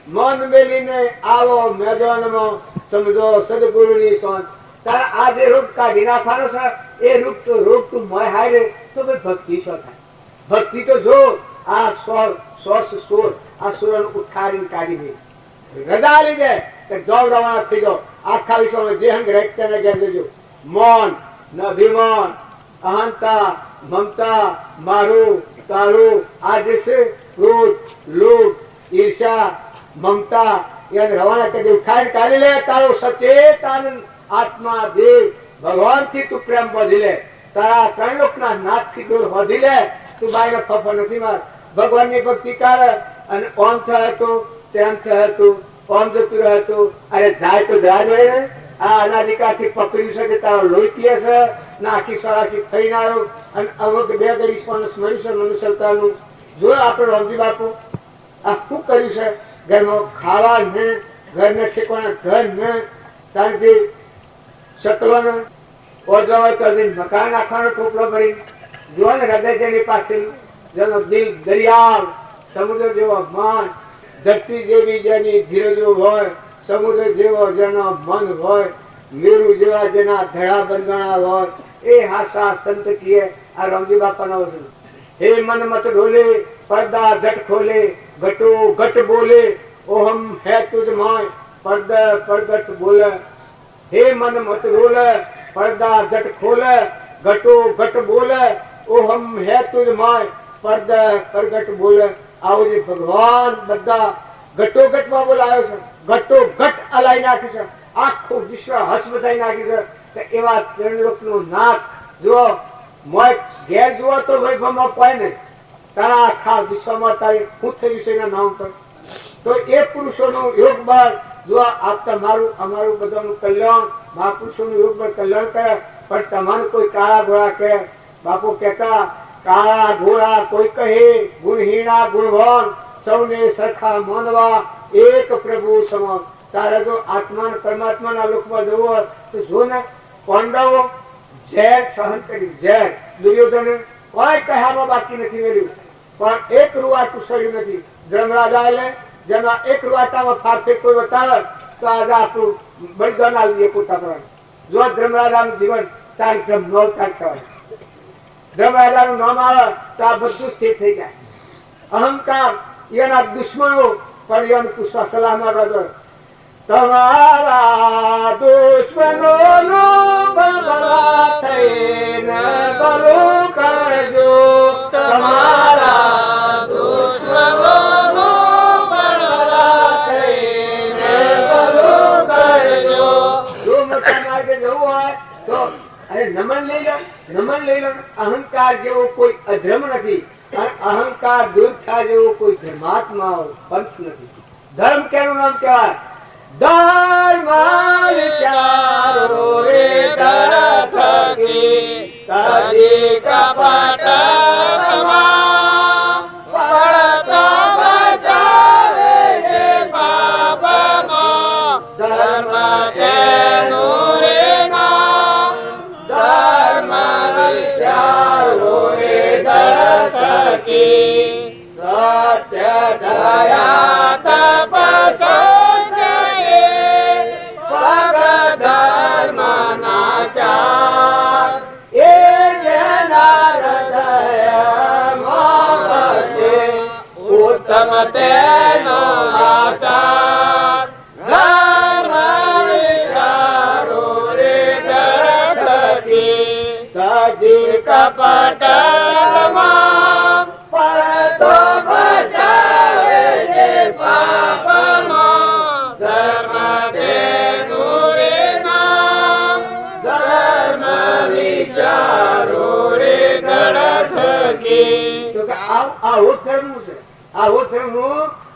મન મેલીને આવો મેદાનમાં સમજો સદગુરુની સોચ તારા આ જે રૂપ કાઢી નાખવાનો છે એ રૂપ તો રૂપ તું મોય હારે તો ભાઈ ભક્તિ શું થાય ભક્તિ તો જો આ સોર આ સુરન ઉઠારીને કાઢી દે રજા લીધે કે જવ રવાના થઈ જાઓ આખા વિશ્વમાં જે હંગ રહેતા ને ઘેર દેજો મન ન અભિમાન અહંતા મમતા મારું તારું આ જે છે ક્રોધ લોભ ઈર્ષા મમતા યાદ રવાના કરી ઉઠાઈને કાઢી લે તારો સચેત આનંદ આત્મા દેવ ભગવાન થી તું પ્રેમ વધી લે તારા ત્રણ લોકના નાથ થી દૂર વધી લે તું બાઈને ફફો નથી માર ભગવાન ની ભક્તિ કર અને ઓમ થયું તેમ થયું ઓમ જતું રહેતું અરે જાય તો જાય ને આ અનાધિકારથી પકડ્યું છે કે તારો લોહી પીએ છે નાખી સરાખી થઈને આવ્યો અને અમુક બે ગરીબ સ્મર્યું છે મનુષ્યતાનું જો આપણે રમજી બાપુ આ શું કર્યું છે ઘરમાં ખાવા ને ઘરને ઠેકવાના ઘર ને કારણ કે સતવાનો ઓરડામાં તો મકાન નાખવાનો ટોપલો ભરી જો ને હૃદય જેની પાસે જેનો દિલ દરિયા સમુદ્ર જેવો મન ધરતી જેવી જેની ધીરજો હોય સમુદ્ર જેવો જેનો મન હોય મેરુ જેવા જેના ધડા બંધણા હોય એ હાસા સંત કીએ આ રમજી બાપાનો છે હે મન મત ઢોલે પડદા झट खोले घटो घट बोले ओहम है तुझ माय पर्दा प्रगट बोले हे मन मत रोले पर्दा झट खोले घटो घट बोले ओहम है तुझ माय पर्दा प्रगट बोले आओ जी भगवान बदा घटो घट માં બોલાયો છે ઘટો ઘટ અલાઈ નાખી છે આખું વિશ્વ હસમતાઈ નાખી છે કે એવા ત્રિલોકનું નાથ જો મોય ઘેર જુઓ તો વૈભવમાં કોઈ નહીં તારા આખા વિશ્વમાં તારી હું થયું છે એના નામ પર તો એ પુરુષોનું યોગ બળ જો આપતા મારું અમારું બધાનું કલ્યાણ મહાપુરુષોનું યોગ બળ કલ્યાણ કરે પણ તમારું કોઈ કાળા ઘોડા કહે બાપુ કહેતા કાળા ઘોડા કોઈ કહે ગુણહીણા ગુણવાન સૌને સરખા માનવા એક પ્રભુ સમાન તારે જો આત્મા પરમાત્માના લોકમાં જવું હોય તો જો ને પાંડવો ઝેર સહન કર્યું ઝેર દુર્યોધને કોઈ કહેવામાં બાકી નથી મેળ્યું પણ એક રૂવાટું સડ્યું નથી ધર્મરાજા લે જેના એક રૂવાટામાં ફારસે કોઈ બતાવે તો આજે આપણું બલિદાન આવીએ પોતા પર જો ધર્મરાજાનું જીવન ચારિત્રમ નો કાઢતા ધર્મરાજાનું નામ આવે તો આ બધું સ્થિર થઈ જાય અહંકાર એના દુશ્મનો પરિયમ પુષ્પા સલામા રાજો તમારા દુશ્મનો નો બદલા થઈને ભલો કરજો તમારા દુશ્મનો નો બદલા થઈને ભલો કરજો જો મતા માર્ગે જવું હોય તો અરે નમન લઈ લો અહંકાર જેવો કોઈ અધર્મ નથી અહંકાર દૂર થાય જેવો કોઈ ધર્માત્મા પંથ નથી ધર્મ કેનું નામ કહેવાય ધર્મ વિચારો રે ધરથકી સજી કપટ તમામ પડતા બચાવે છે પાપમાં ધર્મ કેનું રે નામ ધર્મ વિચારો રે ધરથકી જે કપટમાં પડતો બચાવે છે પાપમાં ધર્મ તેનું રે નામ ધર્મ વિચારો રે ગળથ કી તો કે આવો ધર્મ છે આવો ધર્મ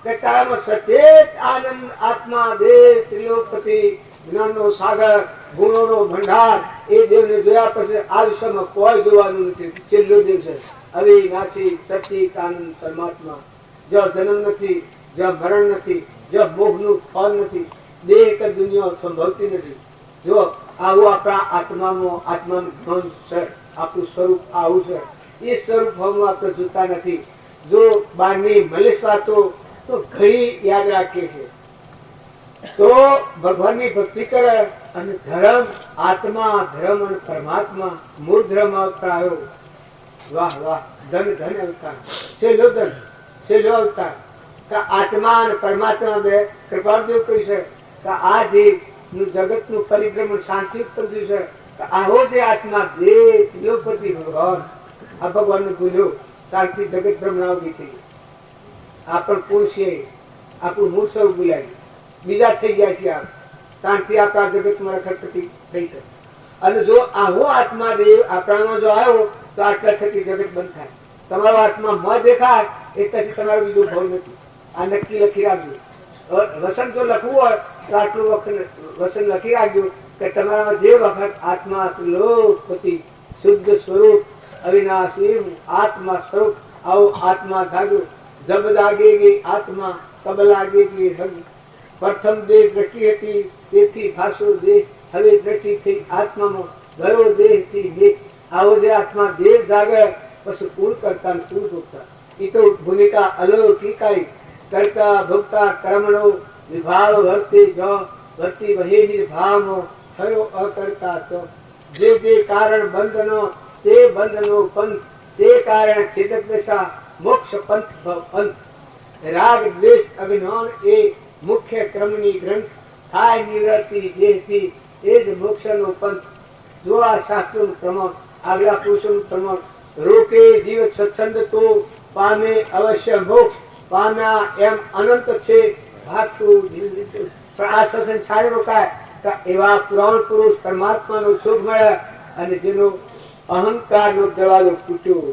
કે તારામાં સચેત આનંદ આત્મા દેહ ત્રિલોકપતિ જ્ઞાનનો સાગર ગુણોનો ભંડાર એ દેવને જોયા પછી આ વિશ્વમાં કોઈ જોવાનું નથી છેલ્લો દેવ છે અવિનાશી સચિત આનંદ પરમાત્મા જો જન્મ નથી જો મરણ નથી જો મોહનું ફળ નથી દેહ કે દુનિયા સંભવતી નથી જો આવું આપણા આત્માનું ધન છે આપણું સ્વરૂપ આવું છે એ સ્વરૂપ ભાવમાં આપણે જોતા નથી જો બહારની મલેશ વાતો તો ઘણી યાદ રાખીએ છીએ તો ભગવાનની ભક્તિ કરે અને ધર્મ આત્મા ધર્મ અને પરમાત્મા મૂળ ધર્મ અવતાર આવ્યો વાહ વાહ ધન ધન અવતાર છેલ્લો અવતાર કે આત્મા અને પરમાત્મા બે કૃપાદેવ કહી છે કે આ જીવનું જગતનું પરિભ્રમણ શાંતિ ઉત્પન્ન થયું છે કે આવો જે આત્મા દેહ ત્રિલોકપતિ ભગવાન આ ભગવાનને ભૂલ્યો શાંતિ જગત ભ્રમણા ઉભી થઈ આપણ પુરુષ છે આપણું મૂળ સ્વરૂપ ભૂલાય બીજા થઈ ગયા છે આપ શાંતિ આપણા જગતમાં રખડપટ્ટી થઈ છે અને જો આવો આત્મા દેવ આપણામાં જો આવ્યો તો આટલા થકી જગત બંધ થાય તમારો આત્મા ન દેખાય એટલાથી તમારો બીજો ભાવ નથી આ નક્કી લખી રાખજો વસન જો લખવું હોય તો આટલું વસન લખી રાખજો કે તમારામાં જે વખત આત્મા ત્રિલોકપતિ શુદ્ધ સ્વરૂપ અવિનાશી આત્મા સ્વરૂપ આવો આત્મા ધાગો જબ લાગેગી આત્મા તબ લાગેગી હગ પ્રથમ દેહ દ્રષ્ટિ હતી તેથી ભાષો દેહ હવે દ્રષ્ટિ થઈ આત્મામાં ગયો દેહ થી દેહ આવો જે આત્મા દેહ જાગે પછી કુલ કરતા કુલ ભોગતા એ તો ભૂમિકા અલૌકિકાઈ કરતા ભોગતા કર્મણો વિભાવ વર્તી વહે નિર્ભાવનો થયો અકર્તા તો જે કારણ બંધનો તે બંધનો પંથ તે કારણ છેદક દશા મોક્ષ પંથ પંથ રાગ દ્વેષ અજ્ઞાન એ મુખ્ય ક્રમની ગ્રંથ થાય નિવૃત્તિ દેહથી એ જ મોક્ષનો પંથ જો આ શાસ્ત્રનું પ્રમાણ આગલા પુરુષોનું પ્રમાણ રોકે જીવ સત્સંગ તો પામે અવશ્ય મોક્ષ પામ્યા એમ અનંત છે ભાગતું પણ આ સત્સંગ છાડે રોકાય તો એવા પુરાણ પુરુષ પરમાત્માનો સુખ મળે અને જેનો અહંકારનો દરવાજો તૂટ્યો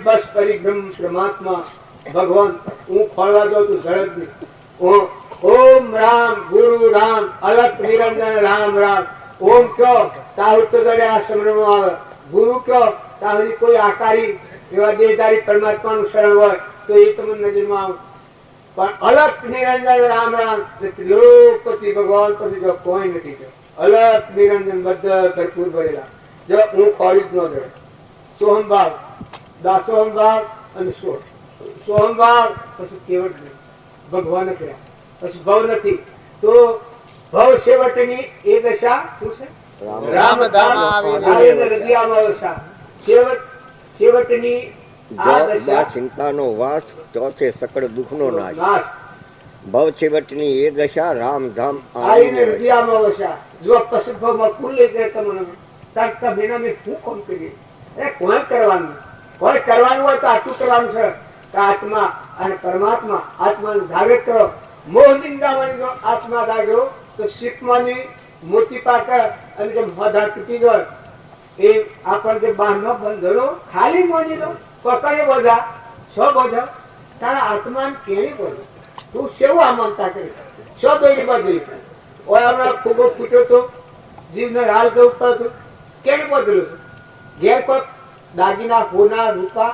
બસ પરિભ્રમ પરમાત્મા ભગવાન હું ખોલવા દઉં તું ઝડપ નહીં ઓમ રામ ગુરુ રામ અલગ નિરંજન રામ રામ ઓમ કયો તાહુ તો જડે આ સમરમાં આવે ગુરુ કયો તાહુ કોઈ આકારી એવા દેહધારી પરમાત્માનું શરણ હોય તો એ તમને નજરમાં આવે પણ અલગ નિરંજન રામ રામ ત્રિલોકપતિ ભગવાન પછી જો કોઈ નથી અલગ નિરંજન બધા ભરપૂર ભરેલા જો હું ખોલી જ ન દે સોહમ ભાવ દાસોહમ ભાવ અને સોહમ ભાવ પછી કેવટ નહીં ભગવાન કર્યા પછી ભવ નથી તો ભવ છેવટની એ દશા શું છે છેવટની આ દશા ચિંતાનો વાસ ચોથે સકળ દુઃખનો નાશ ભવ છેવટની એ દશા રામધામ આવીને હૃદયમાં વસા જો પછી ભવમાં ખુલ્લે છે તમને તાર તમે મેં શું કોમ કરીએ કોઈ કરવાનું હોય તો આટલું કરવાનું છે કે આત્મા અને પરમાત્મા આત્માને જાગૃત કરો મોહ નિંદાવાની જો આત્મા જાગ્યો તો શીખવાની મોટી પાકર અને જે મધાર તૂટી જાય એ આપણને જે બહારનો બંધનો ખાલી મોની લો પકડે બધા બધા તારા આત્માને કેવી પડે તું કેવું આ મમતા કરી દોડી બાજુ ઓય હમણાં ખૂબ ફૂટ્યો તો જીવને હાલ જવું પડતું કેવી બદલું ઘેર પર દાગીના હોના રૂપા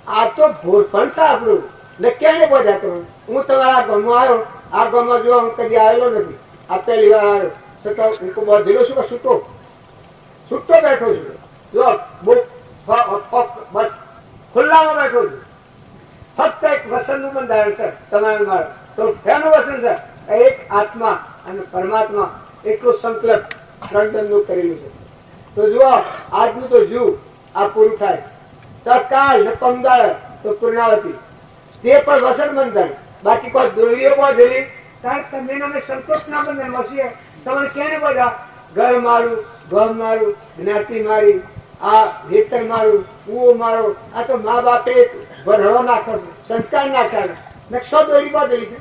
આ તો ભોર પણ છે આપણું ને ક્યારે બધા તમે હું તમારા ગામમાં આવ્યો આ ગામમાં જો હું કદી આવેલો નથી આ પહેલી વાર આવ્યો છતાં હું બધેલો છું કે છૂટો બેઠો છું જો બસ ખુલ્લામાં બેઠો છું ફક્ત એક વસનનું બંધારણ છે તમારે મારે તો શેનું વસન છે એક આત્મા અને પરમાત્મા એટલો સંકલ્પ ત્રણ કરેલું છે તો જુઓ આજનું તો જુ આ પૂરું થાય તત્કાળ ને પમદાળ તો પૂર્ણાવતી તે પણ વસન બંધન બાકી કોઈ દુર્યો બધેલી કારણ તમે સંતોષ ના બંધન મસીએ તમને ક્યારે બધા ઘર મારું ગામ મારું, જ્ઞાતિ મારી, આ હેતર મારું, કૂવો મારો, આ તો મા બાપે ભરડો નાખ્યો છે, સંસ્કાર નાખ્યા છે, નકશો દોરી બદલી છે.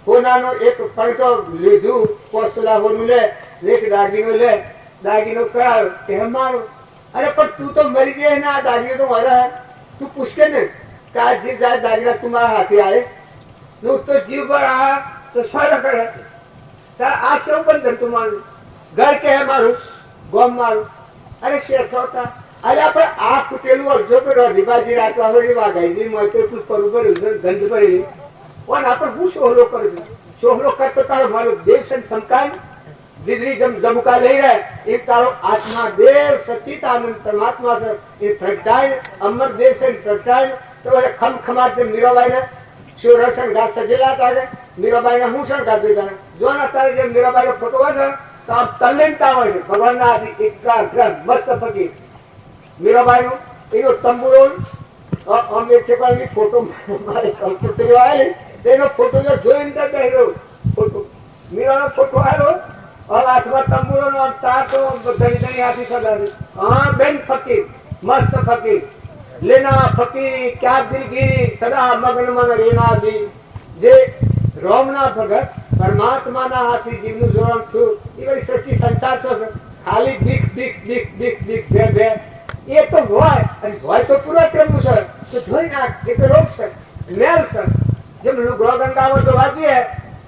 કોનાનો એક પડતો લીધું, પોસ્તલાહોનું લે, એક દાગીનો લે, દાગીનો કરાવ્યો કે મારો. અરે પણ તું તો મરી ગઈ ને, આ દાગીનો તો મારા. તું પૂછકે ને કે આ જીવ જાય દાગીના તું મારા હાથે આવે, તું તો જીવ પર આ તો સારા કરે. આ કેવું બંધન તું મારું? ઘર કે મારું, ગોમ મારું. અરે શેઠ હતા અરે આપણે આ તૂટેલું અડધો તો રજીબાજી રાખવા હોય વાઘાઈ મળતો તું પરવું ભર્યું ગંધ ભરેલી પણ આપણે હું સોહલો કરું છું. સોહલો કરતો તારો મારો દેવ છે સંકાય દીદરી જમુકા લઈ રહે એ તારો આત્મા દેવ સચિતાનંદ પરમાત્મા છે. એ પ્રગટાય અમર દેવ છે પ્રગટાય તો ખમખમાટ મીરાબાઈ ને શિવરક્ષણ ઘાટ સજેલા તારે મીરાબાઈ ને હું શણગાર દેતા જો ને અત્યારે જે મીરાબાઈ નો ફોટો હોય ને તો આમ તલ્લીનતા હોય છે ભગવાન ના એકાગ્ર મસ્ત ફકીર મીરાબાઈ નું એનો તંબુરો અમે ફોટો મારે કમ્પ્યુટર આવે તેનો ફોટો જોઈને બેઠો ફોટો મીરાનો ફોટો આવ્યો હાથમાં તંબુરો નો તાર તો ઘણી ઘણી હાથી સદાવી હા બેન ફકીર મસ્ત ફકીર લેના ફકીર ક્યાં દિલગીરી સદા મગન મન રેના દી જે રોમના ભગત પરમાત્માના હાથી જીવનું જોડાણ છું એ બધી સચ્ચી સંસાર છો ખાલી બીક બીક બીક બીક બીક બે બે એ તો હોય અને હોય તો પૂરો કરવું છે તો ધોઈ નાખ એ તો રોગ છે મેલ છે જેમ લુગડો ગંગામાં તો વાંચીએ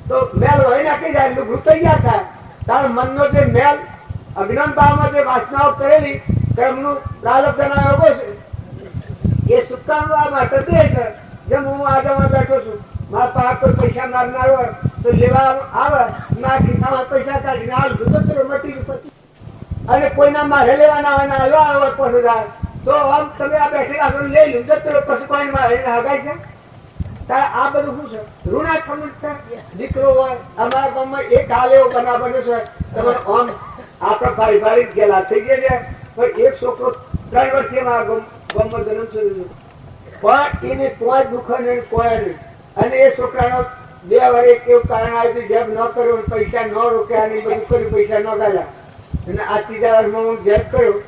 તો મેલ હોય નાખી જાય લુગડું તૈયાર થાય તાર મનનો જે મેલ અજ્ઞાન ભાવમાં જે વાસનાઓ કરેલી કર્મનું પ્રારબ્ધ આવ્યો છે એ સુકામવા માટે દે છે જેમ હું આજે બેઠો છું મારા પાસે કોઈ પૈસા મારનાર હોય તો લેવા આવે મારા ખિસ્સામાં પૈસા કાઢીને હાલ જુદો મટી પછી અને કોઈના મારે લેવાના હોય ને હલવા આવે પછી જાય તો આમ તમે આ બેઠેલા લઈ લો જતો પછી કોઈ મારે હગાય છે તારે આ બધું શું છે ઋણા સમજ છે. દીકરો હોય અમારા ગામમાં એક હાલ એવો બનાવ બન્યો છે તમે આમ આપણા ભાઈ ભાઈ ગયેલા થઈ ગયા છે પણ એક છોકરો 3 વર્ષથી મારા ગામમાં જન્મ થયો પણ એને કોઈ દુઃખ નહીં કોઈ નહીં અને એ છોકરાનો 2 વર્ષ કેવું કારણ આવ્યું જેમ ન કર્યો પૈસા ન રોક્યા ને બધું કર્યું પૈસા ન ગાલ્યા અને આ 3જા વર્ષમાં હું જેમ કર્યો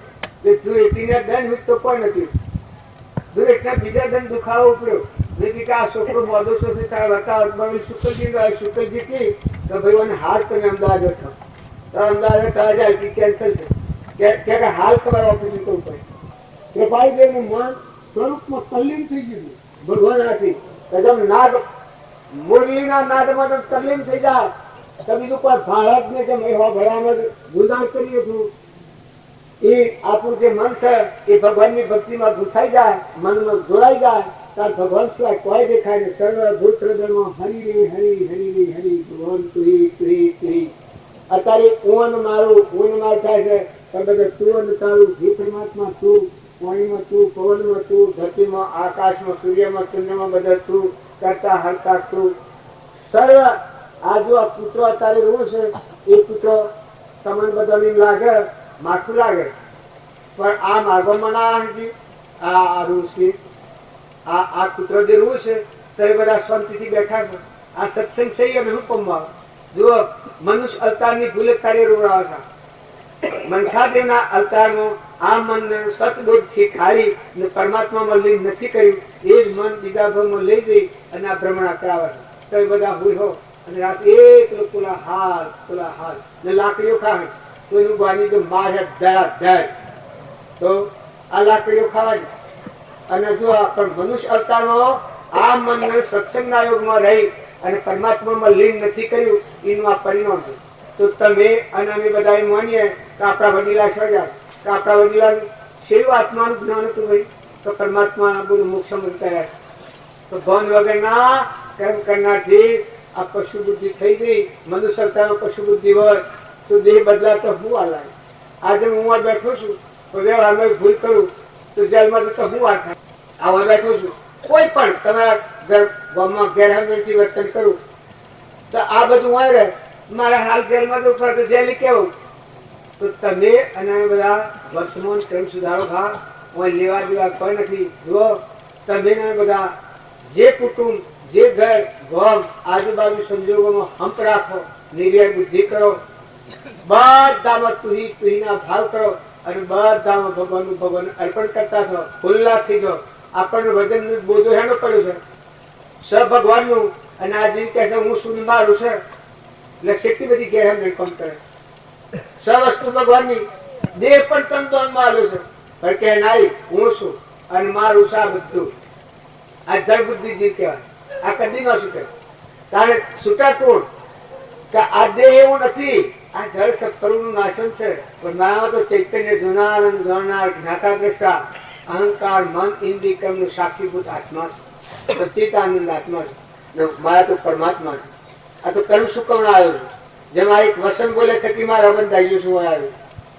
કે તું એટીને દંડ તો કોઈ નથી દુરેકના બીજા દંડ દુખાવો ઉપડ્યો નથી કે આ છોકરો મોદો છો તારા બતાવ શુક્લજી શુક્લજી કી તો ભાઈ મને હાલ તમે અમદાવાદ હતો તો અમદાવાદ તારા જાય કેન્સલ છે કે હાલ તમારે ઓપરેશન કરવું પડે કૃપાલજીનું મન સ્વરૂપમાં તલ્લીન થઈ ગયું ભગવાન આથી કદમ નાદ મુરલીના નાદમાં તો તલ્લીન થઈ જાય તો બીજું કોઈ ભારતને કે મેં ભરામાં ગુદાન કરીએ છું એ આપણું જે મન છે એ ભગવાનની ભક્તિમાં ગુંથાઈ જાય મનમાં જોડાઈ જાય તાર ભગવાન સિવાય કોઈ દેખાય નહીં સર્વભૂત હૃદયમાં હરી રે હરી હરી રે હરી ભગવાન તુહી તુહી તુહી અત્યારે ઊન માર થાય છે પણ બધા તું અને તારું હે પરમાત્મા તું પાણીમાં તું પવનમાં તું ધરતીમાં આકાશમાં સૂર્યમાં ચંદ્રમાં બધા તું કરતા હરતા તું સર્વ આ જો આ પુત્રો અત્યારે રૂ છે એ પુત્રો તમને બધાને લાગે માથું લાગે પણ આ માર્ગોમાં ના આવી આ રૂ છે આ પુત્ર જે રૂ છે તો એ બધા શાંતિથી બેઠા છે આ સત્સંગ થઈ અને હુકમમાં જો મનુષ્ય અવતારની ભૂલે કાર્ય રૂડાવા હતા મનખાદેવના અવતારમાં આ મનને સતબોધથી ખારી ને પરમાત્મામાં લીન નથી કર્યું એ જ મન બીજા ભાવમાં લઈ જઈ અને આ ભ્રમણા કરાવે છે તો એ બધા હોય અને રાત એક પેલા હાલ ને લાકડીઓ ખાવે કોઈનું બાની તો મારે ધડ તો આ લાકડીઓ ખાવાની અને જો પણ મનુષ્ય અવતારમાં આ મનને સત્સંગના યોગમાં રહી અને પરમાત્મામાં લીન નથી કર્યું એનું આ પરિણામ છે. તો તમે અને અમે બધા માનીએ કે આપણા વડીલા સર્જા કે આપણા વડીલા શેરું આત્માનું જ્ઞાન હતું ભાઈ તો પરમાત્માના ગુરુ મોક્ષ મળતા તો ભન વગરના કર્મ કરનારથી આ પશુ બુદ્ધિ થઈ ગઈ. મનુષ્ય અવતારમાં પશુ બુદ્ધિ હોય તો દેહ બદલાતો હું આ લાગે. આજે હું આ બેઠો છું તો વ્યવહારમાં ભૂલ કરું તો જેલમાં તો હું આ થાય. આવા બેઠો છું કોઈ પણ તમારા ગામમાં ગેરહાજરીથી વર્તન કરું તો આ બધું હોય રહે મારા હાલ જેલમાં તો ઉપર જેલી કેવું તો તમે અને બધા વર્તમાન ક્રમ સુધારો ખા હોય લેવા દેવા કોઈ નથી. જુઓ તમે બધા જે કુટુંબ જે ઘર ગામ આજુબાજુ સંજોગોમાં હંપ રાખો નિર્ણય બુદ્ધિ કરો બધામાં તુહીના ભાવ કરો અને બધામાં ભગવાન અર્પણ કરતા થો, ખુલ્લા થઈ જાઓ. આપણને વજન બોધો હેનો પડ્યો છે સ ભગવાનનું, અને આ જીવ કહે છે હું શું મારું છે, એટલે કેટલી બધી ગેરહમણ કામ કરે. સ વસ્તુ ભગવાનની દેહ પણ તંદોનમાં આવ્યો છે, પણ કે નાઈ હું છું અને મારું છે આ બધું. આ જળ બુદ્ધિ જીવ કહેવાય. આ કદી ન છૂટે. કારણ છૂટા કોણ કે આ દેહ એવું નથી, આ જળ સત્કરુનું નાશન છે. પણ મારામાં તો ચૈતન્ય જોનાર અને જાણનાર જ્ઞાતા દ્રષ્ટા અહંકાર મન ઇન્દ્રિય કર્મનું સાક્ષીભૂત આત્મા છે, સચ્ચિદાનંદ આત્મા છે. મારા તો પરમાત્મા છે. આ તો કર્મ સુકવણા આવ્યો છે. જેમાં એક વસન બોલે છે કે મારા બંધાઈ શું આવ્યું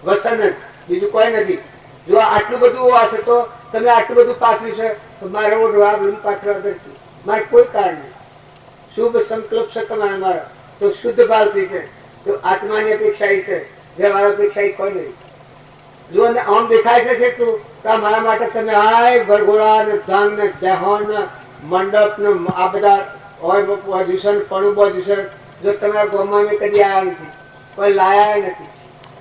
વસન જ, બીજું કોઈ નથી. જો આટલું બધું વાસે તો તમે આટલું બધું પાથર્યું છે તો મારે ઓઢવા પાથરવા કરશું, મારે કોઈ કારણ નહીં. શુભ સંકલ્પ છે તમારા મારા તો શુદ્ધ ભાવથી છે, તો આત્માની અપેક્ષા એ છે, વ્યવહાર અપેક્ષા એ કોઈ નહીં. જો આમ દેખાય છે એટલું તો મારા માટે તમે હાય ભરઘોડા ને ધાંગ ને દહેણ ને મંડપ ને આ બધા હોય પોઝિશન પડું પોઝિશન જો તમારા ગામમાં મેં કદી આવ્યા નથી, કોઈ લાયા નથી.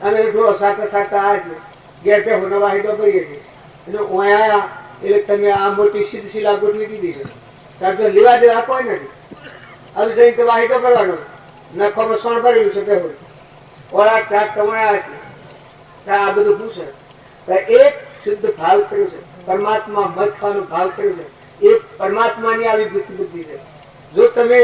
અમે જો સાથે સાથે આવ્યા છે ઘેર બે હોનો વાહિદો કરીએ છીએ અને હું આવ્યા એટલે તમે આ મોટી સીધી શીલા ગોઠવી દીધી છે. ત્યાં તો લેવા દેવા કોઈ નથી. હવે જઈને તો વાહિદો કરવાનો, નખોમાં સોણ ભરેલું છે બે હોય ઓળા ત્યાં કમાયા છે. ત્યાં આ બધું પૂછે એક શુદ્ધ ભાવ કર્યું છે, પરમાત્મા મતવાનો ભાવ કર્યો છે. એ પરમાત્માની આવી બુદ્ધિ છે. જો તમે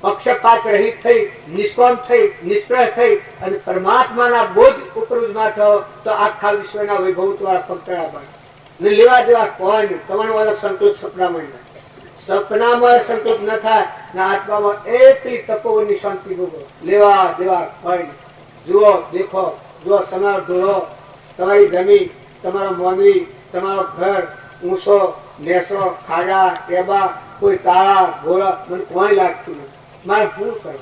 પક્ષપાત રહિત થઈ, નિષ્કામ થઈ, નિષ્પ્રહ થઈ અને પરમાત્માના બોધ ઉપરુજમાં થયો તો આખા વિશ્વના વૈભવ વાળા પકડા બને ને લેવા દેવા કોઈ નહીં. તમારો વાળો સંકલ્પ સપનામાં સપનામાં સંકલ્પ ન થાય ને આત્મામાં એટલી તપોવનની શાંતિ ભોગવો, લેવા દેવા કોઈ નહીં. જુઓ દેખો, જો તમારો ઢોળો, તમારી જમીન, તમારો મોનવી, તમારો ઘર, ઊંસો નેસો, ખાડા ટેબા, કોઈ તાળા ઘોડા, મને કોઈ લાગતું નથી. મારે શું કરો,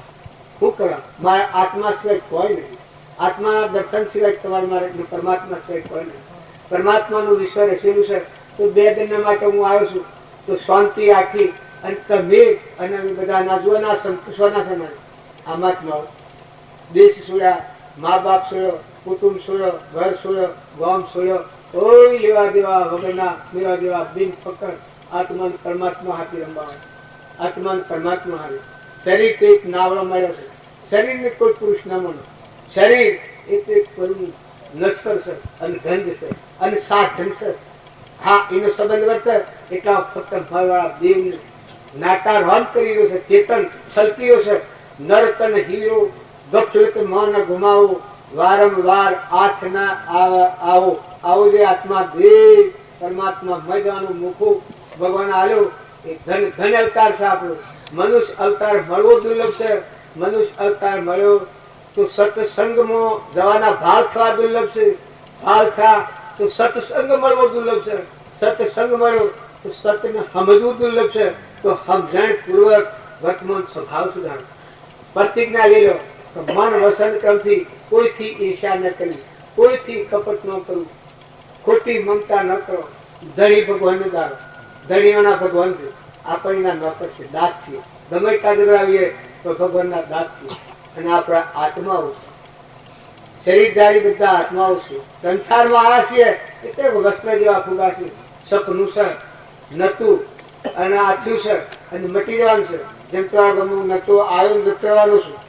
શું કરો? મારે આત્મા સિવાય કોઈ નહીં. આત્માના દર્શન સિવાય તમારે મારે પરમાત્મા સિવાય કોઈ નહીં. પરમાત્માનું વિશ્વ રચેલું છે તો 2 દિન માટે હું આવ્યો છું તો શાંતિ રાખી અને તમે અને બધા નાજવાના સંતોષવાના છે. આમાં દેશ છોડ્યા, મા બાપ છોડ્યો, કુટુંબ છોડ્યો, ઘર છોડ્યો, ગામ છોડ્યો, કોઈ લેવા દેવા વગરના મેળવા દેવા બિન ફકર આત્માન પરમાત્મા હાથી રમવા. આત્માન પરમાત્મા હારે શરીર તો એક નાવડો મળ્યો છે. શરીરને કોઈ પુરુષ ના માનો. શરીર એ તો એક લશ્કર છે અને ગંધ છે અને સાધન છે. હા, એનો સંબંધ વર્તે એટલા ફક્ત ભયવાળા દેવને નાટા રોન કરી રહ્યો છે. ચેતન છલકી રહ્યો છે. નરતન હીરો ગપચોત મન ગુમાવો, વારંવાર હાથ ના આવો આવો જે આત્મા દેવ પરમાત્મા મજાનું મુખું ભગવાન આલ્યો એ ધન અવતાર છે. આપણો મનુષ્ય અવતાર મળવો દુર્લભ છે. મનુષ્ય અવતાર મળ્યો તો સત્સંગમાં જવાના ભાવ થવા દુર્લભ છે. ભાવ થા તો સત્સંગ મળવો દુર્લભ છે. સત્સંગ મળ્યો તો સત્યને સમજવું દુર્લભ છે. તો સમજણ પૂર્વક વર્તમાન સ્વભાવ સુધારો. પ્રતિજ્ઞા લઈ લો તો મન વસન ક્રમથી કોઈથી ઈર્ષ્યા ન કરવી, કોઈથી કપટ ન કરવું, ખોટી મમતા ન કરો. ધણી ભગવાન દારો, ધણીઓના ભગવાન છે, આપણના નોકર છે, દાસ છીએ. ગમે ત્યાં આવીએ તો ભગવાનના દાસ છીએ. અને આપણા આત્માઓ શરીરધારી બધા આત્માઓ છે. સંસારમાં આવ્યા છીએ એટલે વસ્ત્ર જેવા ફુગા છે. સપનું છે, નતું અને આથ્યું છે અને મટી જવાનું છે. જેમ તો ગમું નતો આવ્યો નતરવાનું છું.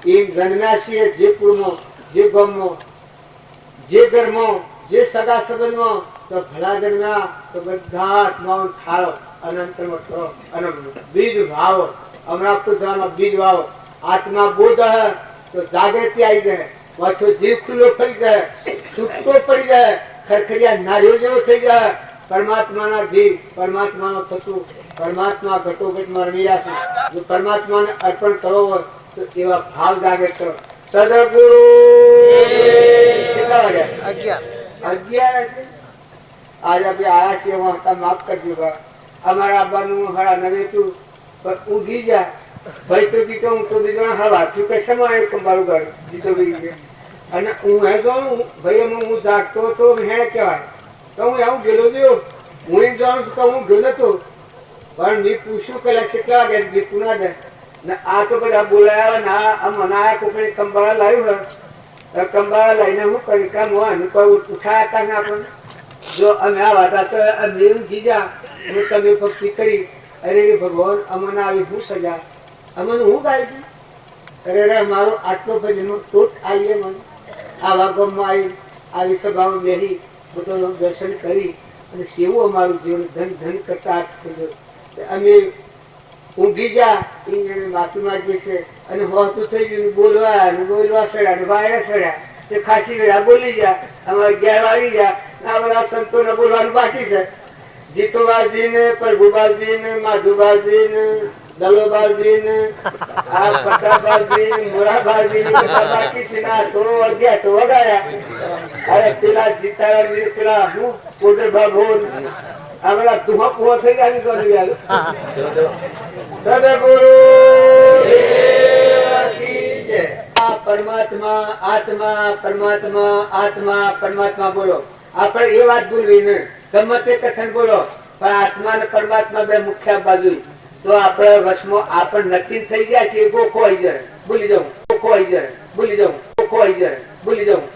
એમ જન્મ્યા છીએ જે કુળમાં, જે ગામમાં, જે ઘરમાં, જે સગા સંબંધમાં તો ભલા જન્મ્યા તો બધા આત્માઓ ઠાળો અનંતમાં કરો અને બીજ વાવો. હમણાં પૃથ્વીમાં બીજ વાવો. આત્મા બોધ હે તો જાગૃતિ આવી જાય, પાછો જીવ ખુલ્લો થઈ જાય, છૂટકો પડી જાય, ખરખડિયા નારીઓ જેવો થઈ જાય. પરમાત્માના જીવ પરમાત્માનો થતું પરમાત્મા ઘટોઘટમાં રમી રહ્યા છે. જો પરમાત્માને અર્પણ કરવો હોય તો એવા ભાવ જાગૃત કરો. સદગુરુ 11 આજ આપણે આયા છીએ માફ કરજો. અમારા આબાનું હળા નવે તું ઊંઘી જાય ભાઈ તો દીધો હું તો દીધો હવા છું કે સમય મારું ઘર દીધો ગઈ અને હું હે જાઉં ભાઈ હું જાગતો હતો હેણે કહેવાય તો હું એવું ગયેલો જોયો. હું એમ જાણું છું કે હું ગયો નતો પણ મેં પૂછ્યું પેલા કેટલા વાગે દીપુના જાય ને આ તો બધા બોલાયા ને આ મનાયા કોકને કંબાળા લાવ્યું ને કંબાળા લઈને હું કરી કામ હોય કોઈ ઉઠાયા હતા ને આપણને જો અમે આવા હતા તો અમે એવું જીજા તમે ભક્તિ કરી અરે ભગવાન અમને આવી શું સજા અમને હું ગાય છે અરે મારો આટલો ભજનનો ટોટ આવીએ મને આવા ગામમાં આવી આવી સભામાં બેસી બધું દર્શન કરી અને સેવું અમારું જીવન ધન ધન કરતા અમે ઊંઘી જા એ માફી માંગીએ છે અને હોતું થઈ ગયું બોલવા સડ્યા ને વાયરા સડ્યા તે ખાસી ગયા બોલી ગયા અમારે 11 વાગી ગયા આ બધા સંતોને બોલવાનું બાકી છે જીતુબાજી ને પ્રભુબાજી ને માધુબાજી ને દલોબાજી ને આ પટાબાજી મોરાબાજી બધા બાકી છે ના તો અગિયાર તો વગાડ્યા અરે પેલા જીતારાજી પેલા હું પોદર બાબો આ બધા ધુમા પૂરો થઈ ગયા તો સદગુરુ પરમાત્મા આત્મા પરમાત્મા આત્મા પરમાત્મા બોલો આપણે એ વાત ભૂલવી ને ગમે તે કથન બોલો પણ આત્મા ને પરમાત્મા બે મુખ્ય બાજુ તો આપણે વશમાં આપણે નક્કી થઈ ગયા છે ગોખો આવી જાય ભૂલી જાઉં ભૂલી જાઉં